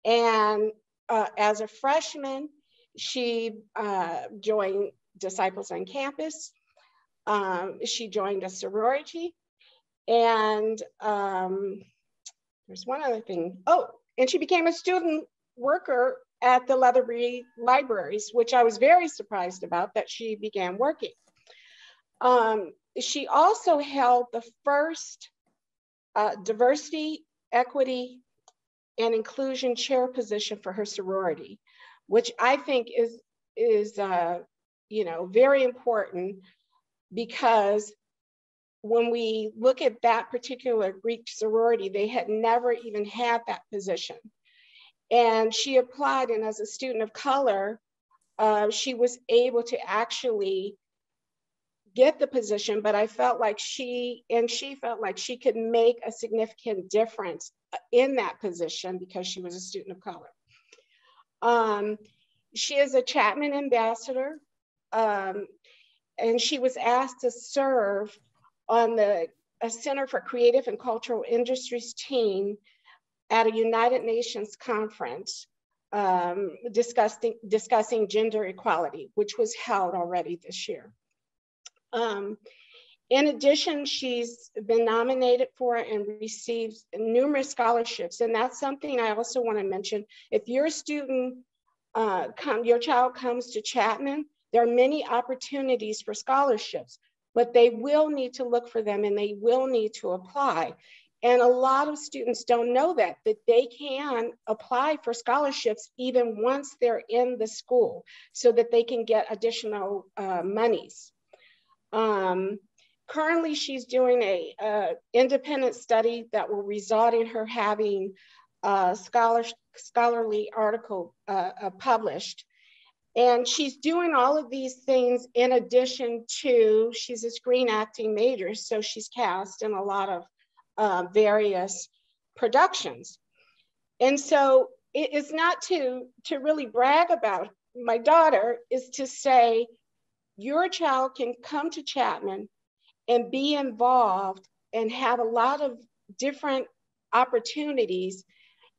And as a freshman, she joined Disciples on Campus. She joined a sorority. And there's one other thing. Oh, and she became a student worker at the Leatherbury Libraries, which I was very surprised about that she began working. She also held the first diversity, equity, and inclusion chair position for her sorority, which I think is very important, because when we look at that particular Greek sorority, they had never even had that position. And she applied, and as a student of color, she was able to actually get the position, but I felt like she felt like she could make a significant difference in that position because she was a student of color. She is a Chapman Ambassador, and she was asked to serve on the Center for Creative and Cultural Industries team at a United Nations conference discussing gender equality, which was held already this year. In addition, she's been nominated for and received numerous scholarships. And that's something I also want to mention. If your student, your child comes to Chapman, there are many opportunities for scholarships, but they will need to look for them and they will need to apply. And a lot of students don't know that they can apply for scholarships even once they're in the school so that they can get additional monies. Currently, she's doing a independent study that will result in her having a scholarly article published. And she's doing all of these things in addition to, she's a screen acting major, so she's cast in a lot of various productions. And so it is not to really brag about my daughter, is to say, your child can come to Chapman and be involved and have a lot of different opportunities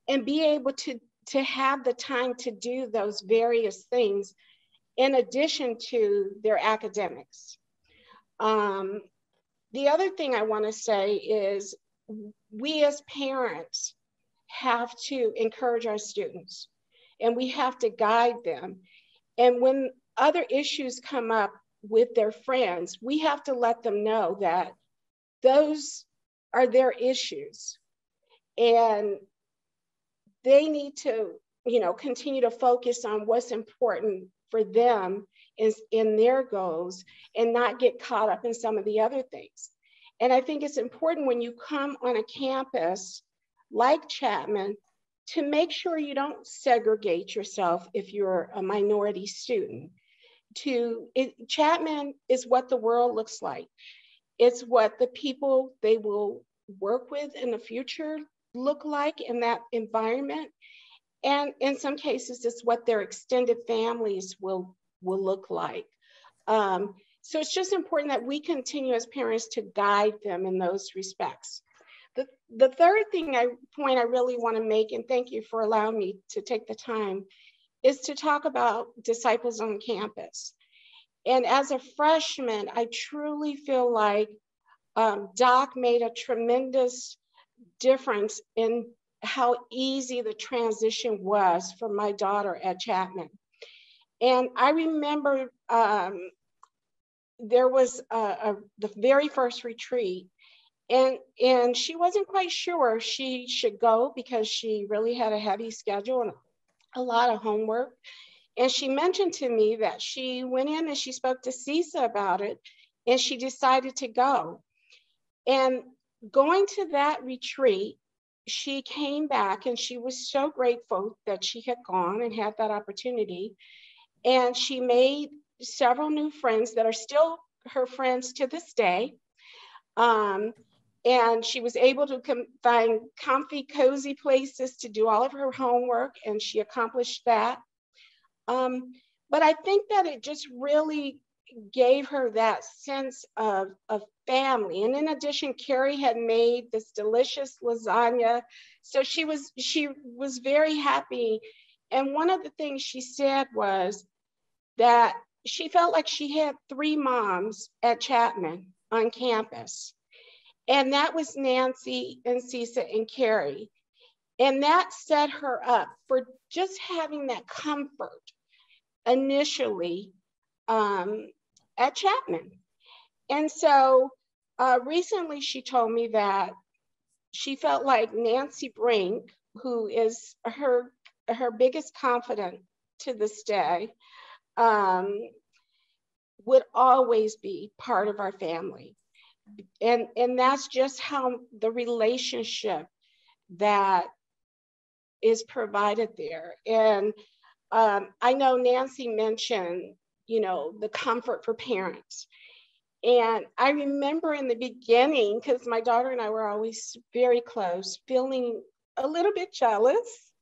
and be able to have the time to do those various things in addition to their academics. The other thing I want to say is we as parents have to encourage our students and we have to guide them. And when other issues come up with their friends, we have to let them know that those are their issues and they need to, continue to focus on what's important for them in their goals and not get caught up in some of the other things. And I think it's important when you come on a campus like Chapman to make sure you don't segregate yourself if you're a minority student. Chapman is what the world looks like. It's what the people they will work with in the future look like in that environment. And in some cases, it's what their extended families will look like. So it's just important that we continue as parents to guide them in those respects. The third point I really want to make, and thank you for allowing me to take the time, is to talk about disciples on campus. And as a freshman, I truly feel like Doc made a tremendous difference in how easy the transition was for my daughter at Chapman. And I remember there was the very first retreat, and she wasn't quite sure she should go because she really had a heavy schedule and a lot of homework. And she mentioned to me that she went in and she spoke to Cisa about it and she decided to go. And going to that retreat, she came back and she was so grateful that she had gone and had that opportunity. And she made several new friends that are still her friends to this day. And she was able to find comfy, cozy places to do all of her homework, and she accomplished that. But I think that it just really gave her that sense of family. And in addition, Carrie had made this delicious lasagna. So she was very happy. And one of the things she said was that she felt like she had 3 moms at Chapman on campus. And that was Nancy and Cisa and Carrie. And that set her up for just having that comfort initially at Chapman. And so recently she told me that she felt like Nancy Brink, who is her biggest confidant to this day, would always be part of our family. And that's just how the relationship that is provided there. And I know Nancy mentioned, you know, the comfort for parents. And I remember in the beginning, because my daughter and I were always very close, feeling a little bit jealous,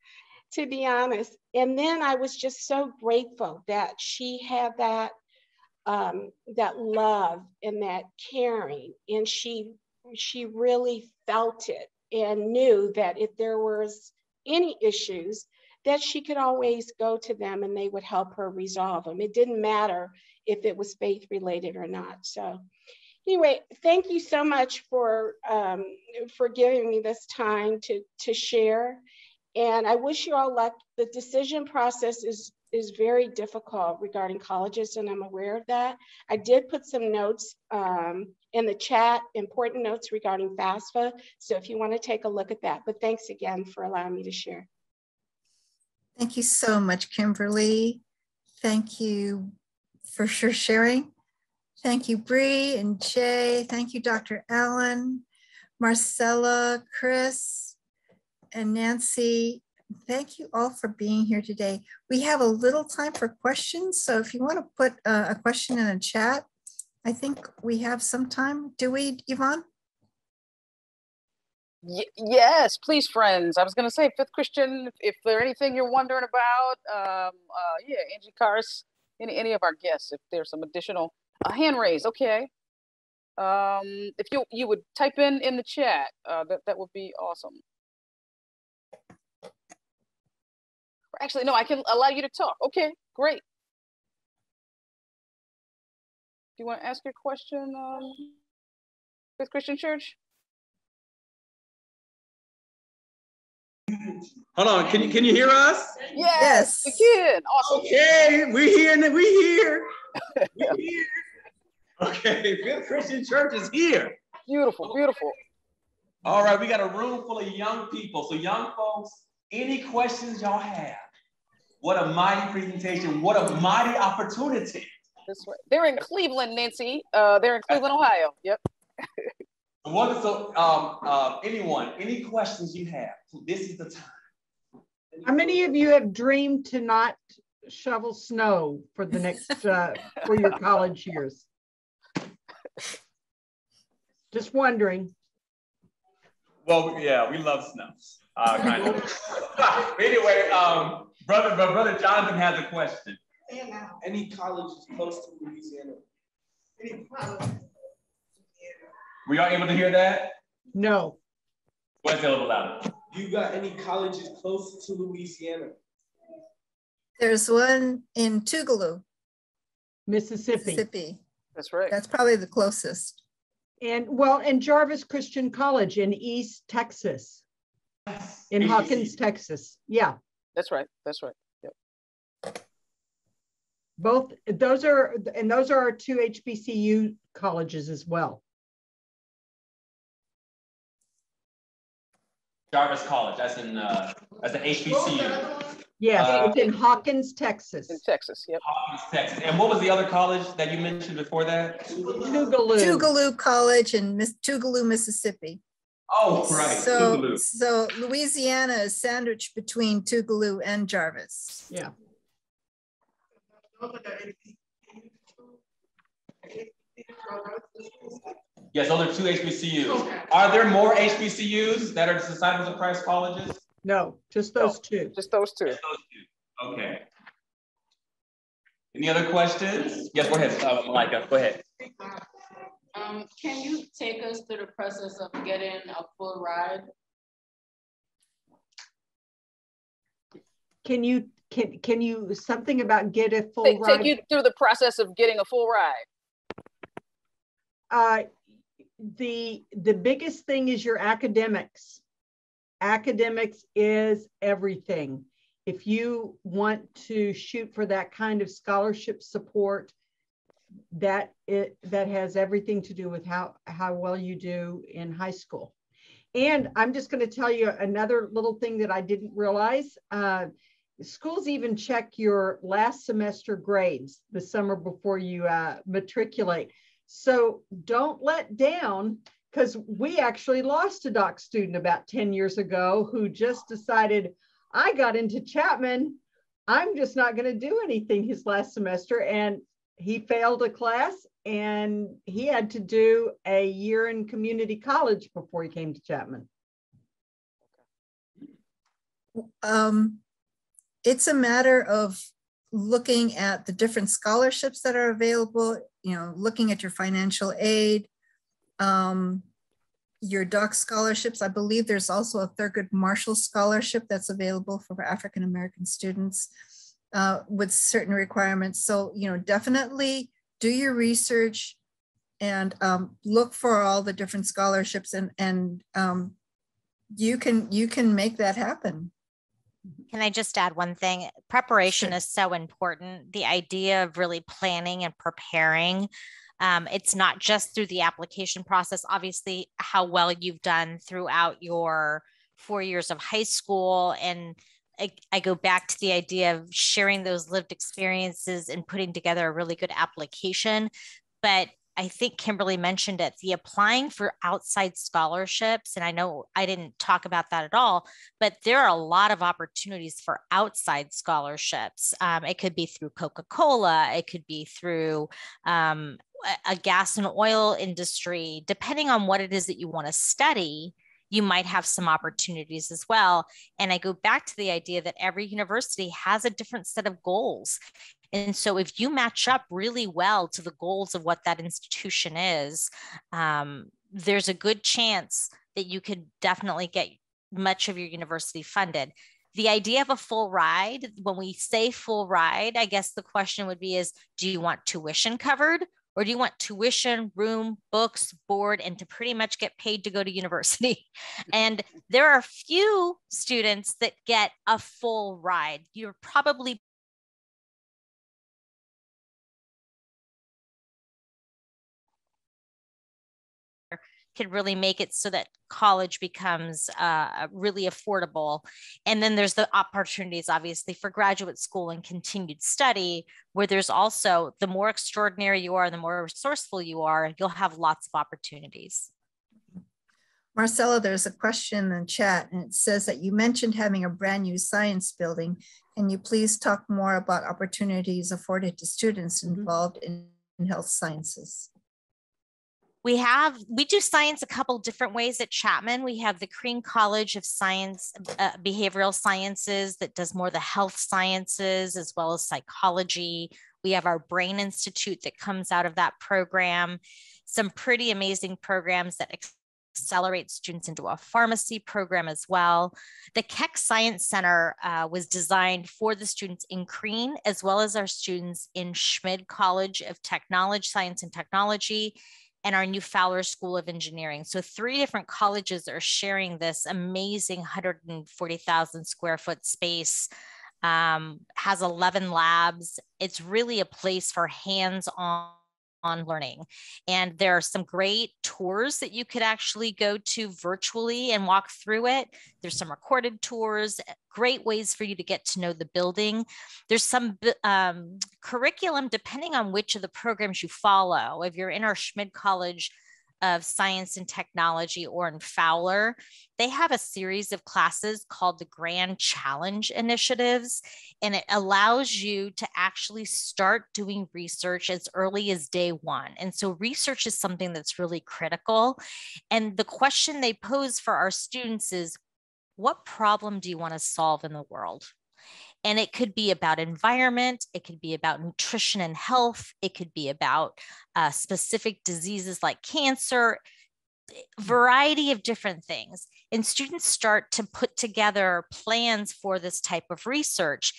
to be honest. And then I was just so grateful that she had that love and that caring, and she really felt it and knew that if there was any issues, that she could always go to them and they would help her resolve them. It didn't matter if it was faith related or not. So anyway, thank you so much for giving me this time to share. And I wish you all luck. The decision process is very difficult regarding colleges, and I'm aware of that. I did put some notes in the chat, important notes regarding FAFSA. So if you want to take a look at that, but thanks again for allowing me to share. Thank you so much, Kimberly. Thank you for sure sharing. Thank you, Bree and Jay. Thank you, Dr. Allen, Marcella, Chris, and Nancy. Thank you all for being here today. We have a little time for questions. So if you want to put a question in a chat, I think we have some time. Do we, Yvonne? Yes, please, friends. I was going to say, Fifth Christian, if there's anything you're wondering about, yeah, Angie Cars, any of our guests, if there's some additional hand raised, okay. If you would type in the chat, that would be awesome. Actually, no, I can allow you to talk. Okay, great. Do you want to ask your question, Fifth Christian Church? Hold on, can you hear us? Yes, we can. Awesome. Okay, we're here. We're here. Okay, Fifth Christian Church is here. Beautiful, beautiful. All right, we got a room full of young people. So young folks, any questions y'all have? What a mighty presentation. What a mighty opportunity. That's right. They're in Cleveland, Nancy. They're in Cleveland, Ohio. Yep. Anyone, any questions you have, this is the time. How many of you have dreamed to not shovel snow for the next, for your college years? Just wondering. Well, yeah, we love snow. Kind of. Anyway, Brother Jonathan has a question. Any colleges close to Louisiana? Were y'all able to hear that? No. What's a little louder? You got any colleges close to Louisiana? There's one in Tougaloo, Mississippi. That's right. That's probably the closest. And Jarvis Christian College in East Texas, in Hawkins, Texas. Yeah. That's right. That's right. Yep. Both those are our two HBCU colleges as well. Jarvis College, that's an HBCU. Yes, it's in Hawkins, Texas. In Texas, yep. Hawkins, Texas. And what was the other college that you mentioned before that? Tougaloo College in Tougaloo, Mississippi. Oh, right. So Louisiana is sandwiched between Tougaloo and Jarvis. Yeah. Yes, those are two HBCUs. Are there more HBCUs that are Disciples of Christ colleges? No, just those two. Just those two. Just those two. Okay. Any other questions? Yes, go ahead, Malika, go ahead. Can you take us through the process of getting a full ride? Can you something about get a full ride? Take you through the process of getting a full ride. The biggest thing is your academics. academics is everything. If you want to shoot for that kind of scholarship support, that has everything to do with how well you do in high school. And I'm just going to tell you another little thing that I didn't realize. Schools even check your last semester grades the summer before you matriculate. So don't let down, because we actually lost a doc student about 10 years ago who just decided, I got into Chapman, I'm just not going to do anything his last semester. And he failed a class and he had to do a year in community college before he came to Chapman. It's a matter of looking at the different scholarships that are available, looking at your financial aid, your doc scholarships. I believe there's also a Thurgood Marshall scholarship that's available for African-American students with certain requirements. So, definitely do your research and look for all the different scholarships, and you can make that happen. Can I just add one thing? Preparation Sure. is so important. The idea of really planning and preparing. It's not just through the application process, obviously how well you've done throughout your 4 years of high school. And I go back to the idea of sharing those lived experiences and putting together a really good application. But I think Kimberly mentioned it, the applying for outside scholarships. And I know I didn't talk about that at all, but there are a lot of opportunities for outside scholarships. It could be through Coca-Cola. It could be through a gas and oil industry. Depending on what it is that you want to study, you might have some opportunities as well. And I go back to the idea that every university has a different set of goals. And so if you match up really well to the goals of what that institution is, there's a good chance that you could definitely get much of your university funded. The idea of a full ride, when we say full ride, I guess the question would be is, do you want tuition covered? Or do you want tuition, room, books, board, and to pretty much get paid to go to university? And there are few students that get a full ride. You're probably can really make it so that college becomes really affordable. And then there's the opportunities, obviously, for graduate school and continued study, where there's also, the more extraordinary you are, the more resourceful you are, you'll have lots of opportunities. Marcella, there's a question in the chat, and it says that you mentioned having a brand new science building. Can you please talk more about opportunities afforded to students involved in health sciences? We do science a couple different ways at Chapman. We have the Crean College of Science, Behavioral Sciences that does more the health sciences as well as psychology. We have our Brain Institute that comes out of that program. Some pretty amazing programs that accelerate students into a pharmacy program as well. The Keck Science Center was designed for the students in Crean as well as our students in Schmid College of Technology, Science and Technology, and our new Fowler School of Engineering. So 3 different colleges are sharing this amazing 140,000 square foot space, has 11 labs. It's really a place for hands-on learning. And there are some great tours that you could actually go to virtually and walk through it. There's some recorded tours, great ways for you to get to know the building. There's some curriculum depending on which of the programs you follow. If you're in our Schmid College of Science and Technology or in Fowler, they have a series of classes called the Grand Challenge Initiatives, and it allows you to actually start doing research as early as day 1. And so research is something that's really critical. And the question they pose for our students is, what problem do you want to solve in the world? And it could be about environment, it could be about nutrition and health, it could be about specific diseases like cancer, variety of different things. And students start to put together plans for this type of research.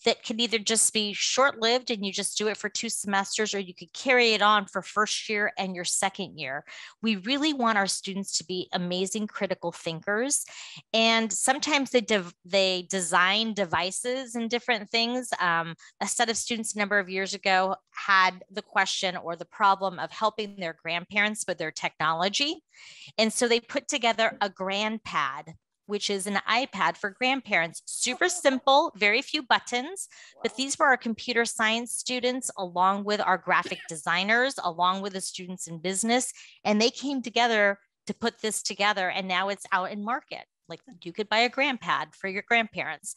that could either just be short-lived and you just do it for 2 semesters, or you could carry it on for first year and your second year. We really want our students to be amazing critical thinkers. And sometimes they design devices and different things. A set of students a number of years ago had the question or the problem of helping their grandparents with their technology. And so they put together a GrandPad, which is an iPad for grandparents. Super simple, very few buttons, but these were our computer science students along with our graphic designers, along with the students in business, and they came together to put this together, and now it's out in market. Like you could buy a GrandPad for your grandparents.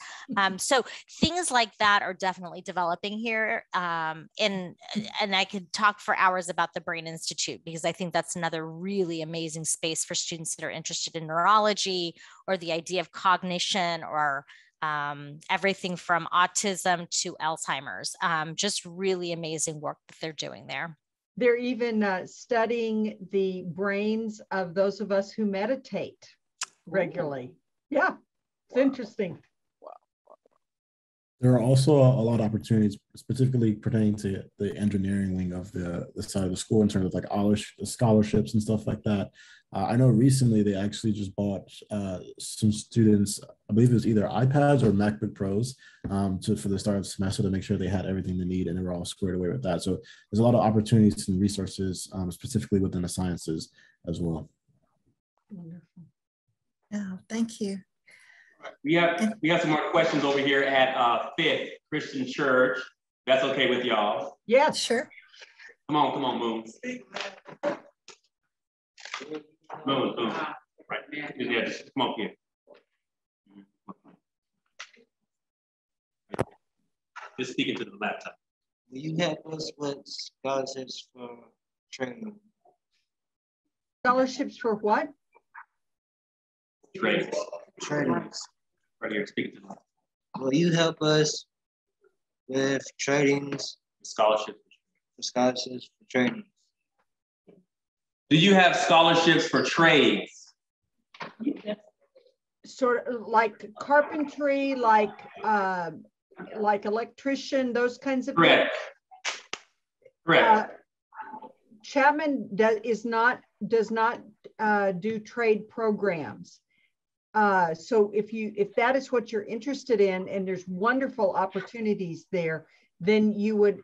So things like that are definitely developing here. And I could talk for hours about the Brain Institute, because I think that's another really amazing space for students that are interested in neurology or the idea of cognition, or everything from autism to Alzheimer's. Just really amazing work that they're doing there. They're even studying the brains of those of us who meditate regularly. Yeah, it's interesting. There are also a lot of opportunities, specifically pertaining to the engineering wing of the side of the school, in terms of like scholarships and stuff like that. I know recently they actually just bought some students, I believe it was either iPads or MacBook Pros for the start of the semester, to make sure they had everything they need and they were all squared away with that. So there's a lot of opportunities and resources, specifically within the sciences as well. Wonderful. Oh, thank you. We have some more questions over here at Fifth Christian Church. That's okay with y'all? Yeah, sure. Come on, Moon. Moon. Right. Yeah, just come on here. Just speaking to the laptop. Will you help us with scholarships for training? Scholarships for what? Trainings. Right here, speaking to them. Will you help us with trainings? Scholarships. For scholarships for training. Do you have scholarships for trades? Sort of like carpentry, like electrician, those kinds of Correct. things? Correct. Chapman does not do trade programs. So if that is what you're interested in, and there's wonderful opportunities there, then you would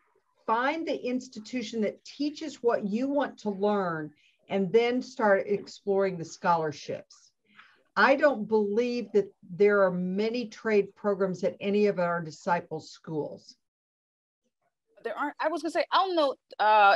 find the institution that teaches what you want to learn and then start exploring the scholarships. I don't believe that there are many trade programs at any of our disciple schools. There aren't. I was going to say, I don't know,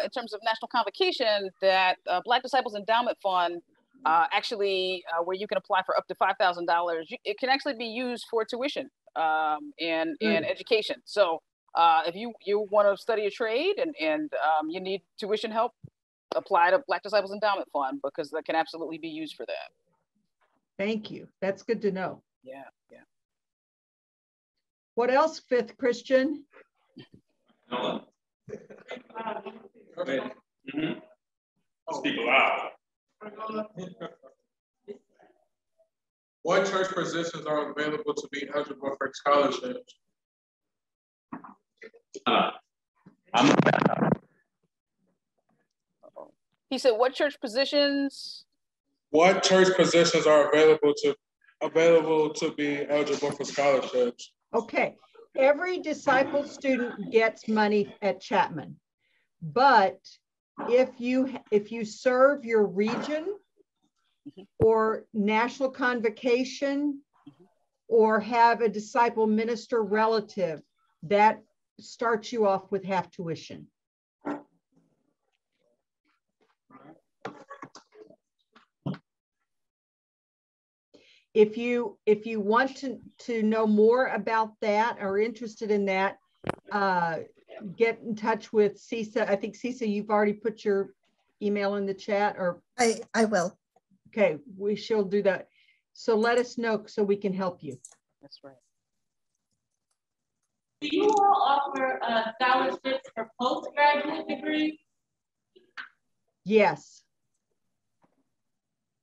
in terms of National Convocation, that Black Disciples Endowment Fund, actually, where you can apply for up to $5,000, it can actually be used for tuition and education. So if you want to study a trade and you need tuition help, apply to Black Disciples Endowment Fund, because that can absolutely be used for that. Thank you. That's good to know. Yeah. What else, Fifth Christian? Speak aloud. What church positions are available to be eligible for scholarships? He said, what church positions? What church positions are available to be eligible for scholarships? Okay, every disciple student gets money at Chapman, but if you serve your region or National Convocation or have a disciple minister relative, that starts you off with half tuition. If you want to know more about that or interested in that, get in touch with Cisa. I think Cisa, you've already put your email in the chat, or I will. Okay, she'll do that. So let us know so we can help you. That's right. Do you all offer scholarships for postgraduate degrees? Yes.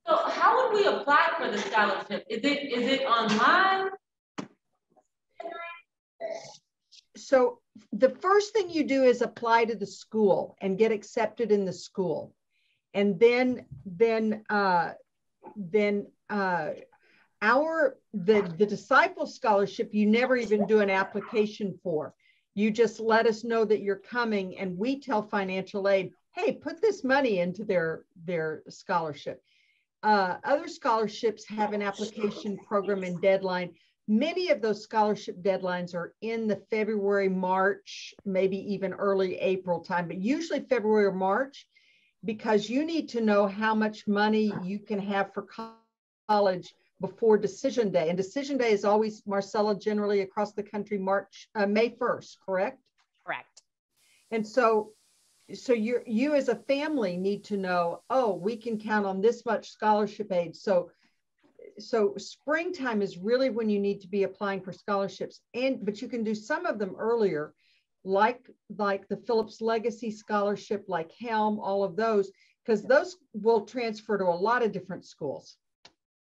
So how would we apply for the scholarship? Is it online? So the first thing you do is apply to the school and get accepted in the school. And then the Disciple Scholarship, you never even do an application for. You just let us know that you're coming, and we tell financial aid, hey, put this money into their scholarship. Other scholarships have an application program and deadline. Many of those scholarship deadlines are in the February, March, maybe even early April time, but usually February or March, because you need to know how much money you can have for college before decision day. And decision day is always, Marcella, generally across the country, May 1st, correct? Correct. And so you as a family need to know, oh, we can count on this much scholarship aid. So springtime is really when you need to be applying for scholarships, but you can do some of them earlier, like the Phillips Legacy Scholarship, like HELM, all of those, because those will transfer to a lot of different schools.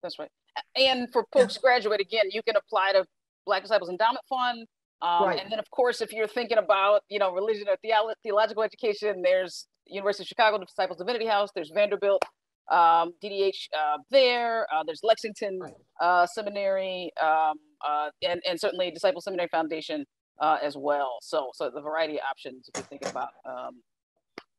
That's right. And for postgraduate, again, you can apply to Black Disciples Endowment Fund. Right. And then, of course, if you're thinking about, religion or theological education, there's University of Chicago Disciples Divinity House, there's Vanderbilt, DDH there's Lexington Seminary, and certainly Disciple Seminary Foundation as well. So the variety of options if you're thinking about.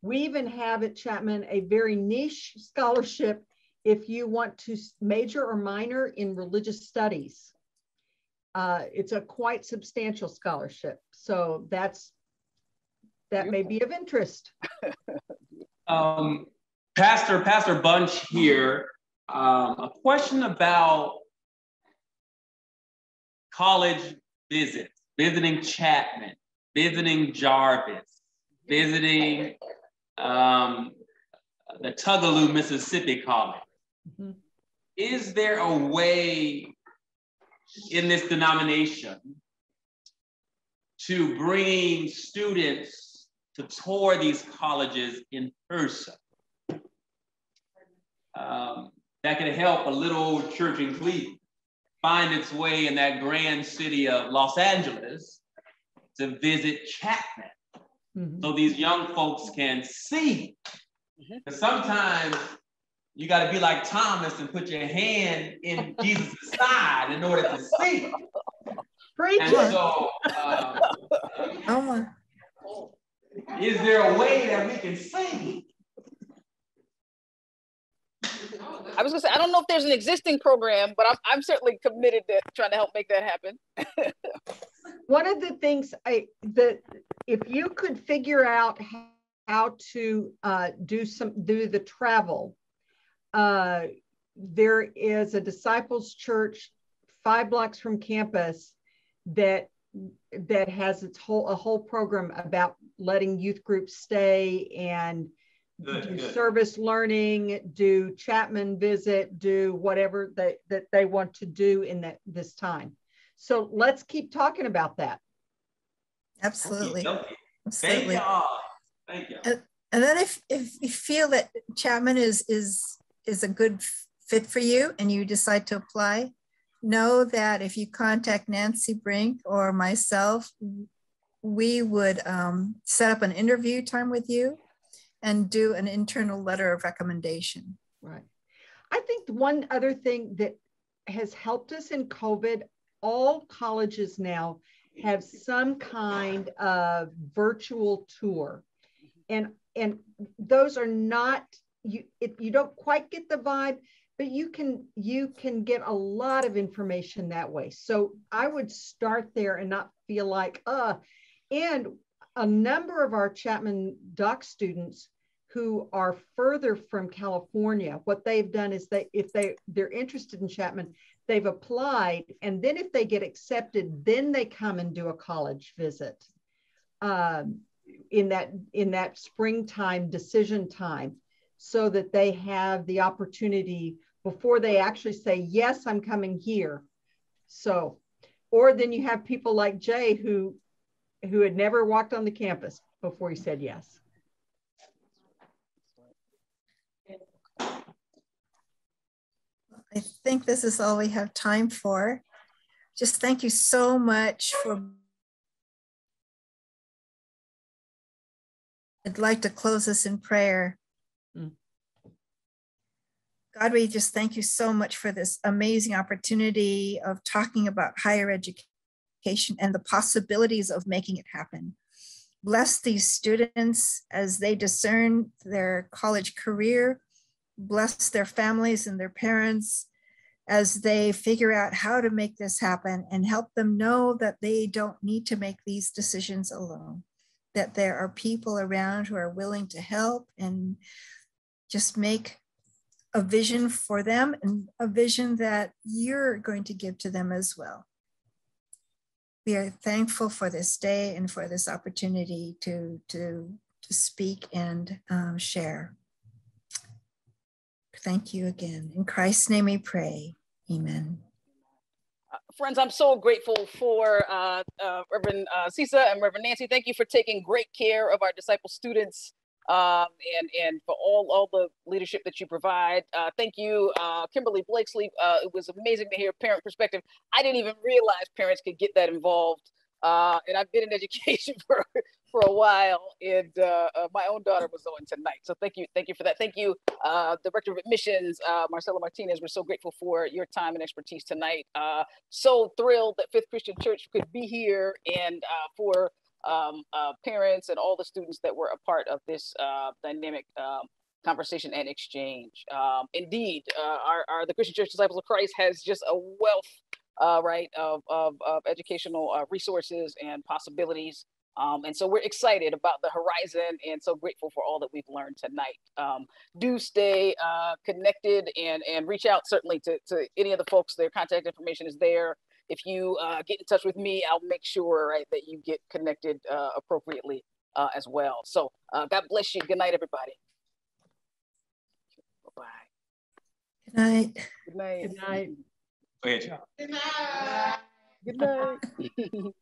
We even have at Chapman a very niche scholarship if you want to major or minor in religious studies. It's a quite substantial scholarship. So that may be of interest. Pastor Bunch here, a question about college visits, visiting Chapman, visiting Jarvis, visiting the Tougaloo, Mississippi College. Mm-hmm. Is there a way in this denomination to bring students to tour these colleges in person? That could help a little old church in Cleveland find its way in that grand city of Los Angeles to visit Chapman. Mm-hmm. So these young folks can see. Mm-hmm. Sometimes you got to be like Thomas and put your hand in Jesus' side in order to see. And so, is there a way that we can see? I was gonna say, I don't know if there's an existing program, but I'm certainly committed to trying to help make that happen. One of the things if you could figure out how to do the travel, there is a Disciples Church 5 blocks from campus that has a whole program about letting youth groups stay and do service learning, do Chapman visit, do whatever that they want to do in this time. So let's keep talking about that. Absolutely. Okay. Absolutely. Thank you. And then if you feel that Chapman is a good fit for you and you decide to apply, know that if you contact Nancy Brink or myself, we would set up an interview time with you and do an internal letter of recommendation. Right. I think one other thing that has helped us in COVID, all colleges now have some kind of virtual tour. And those are not, you don't quite get the vibe, but you can get a lot of information that way. So I would start there and not feel like, and a number of our Chapman Doc students who are further from California, what they've done is if they're interested in Chapman, they've applied, and then if they get accepted, then they come and do a college visit in that springtime decision time, so that they have the opportunity before they actually say, yes, I'm coming here. So, or then you have people like Jay who had never walked on the campus before he said yes. I think this is all we have time for. Just thank you so much for I'd like to close us in prayer. God, we just thank you so much for this amazing opportunity of talking about higher education and the possibilities of making it happen. Bless these students as they discern their college career. Bless their families and their parents as they figure out how to make this happen, and help them know that they don't need to make these decisions alone, that there are people around who are willing to help and just make a vision for them, and a vision that you're going to give to them as well. We are thankful for this day and for this opportunity to speak and share. Thank you again. In Christ's name we pray. Amen. Friends, I'm so grateful for Reverend Cisa and Reverend Nancy. Thank you for taking great care of our disciple students and for all the leadership that you provide. Thank you, Kimberly Blakesley. It was amazing to hear parent perspective. I didn't even realize parents could get that involved. And I've been in education for a while, and my own daughter was on tonight. So thank you for that. Thank you, Director of Admissions, Marcelo Martinez. We're so grateful for your time and expertise tonight. So thrilled that Fifth Christian Church could be here, and for parents and all the students that were a part of this dynamic conversation and exchange. Indeed, the Christian Church Disciples of Christ has just a wealth of educational resources and possibilities. And so we're excited about the horizon, and so grateful for all that we've learned tonight. Do stay connected and reach out certainly to any of the folks. Their contact information is there. If you get in touch with me, I'll make sure that you get connected appropriately as well. So God bless you. Good night, everybody. Bye-bye. Good night. Good night. Good night. Go ahead. Good night. Good night.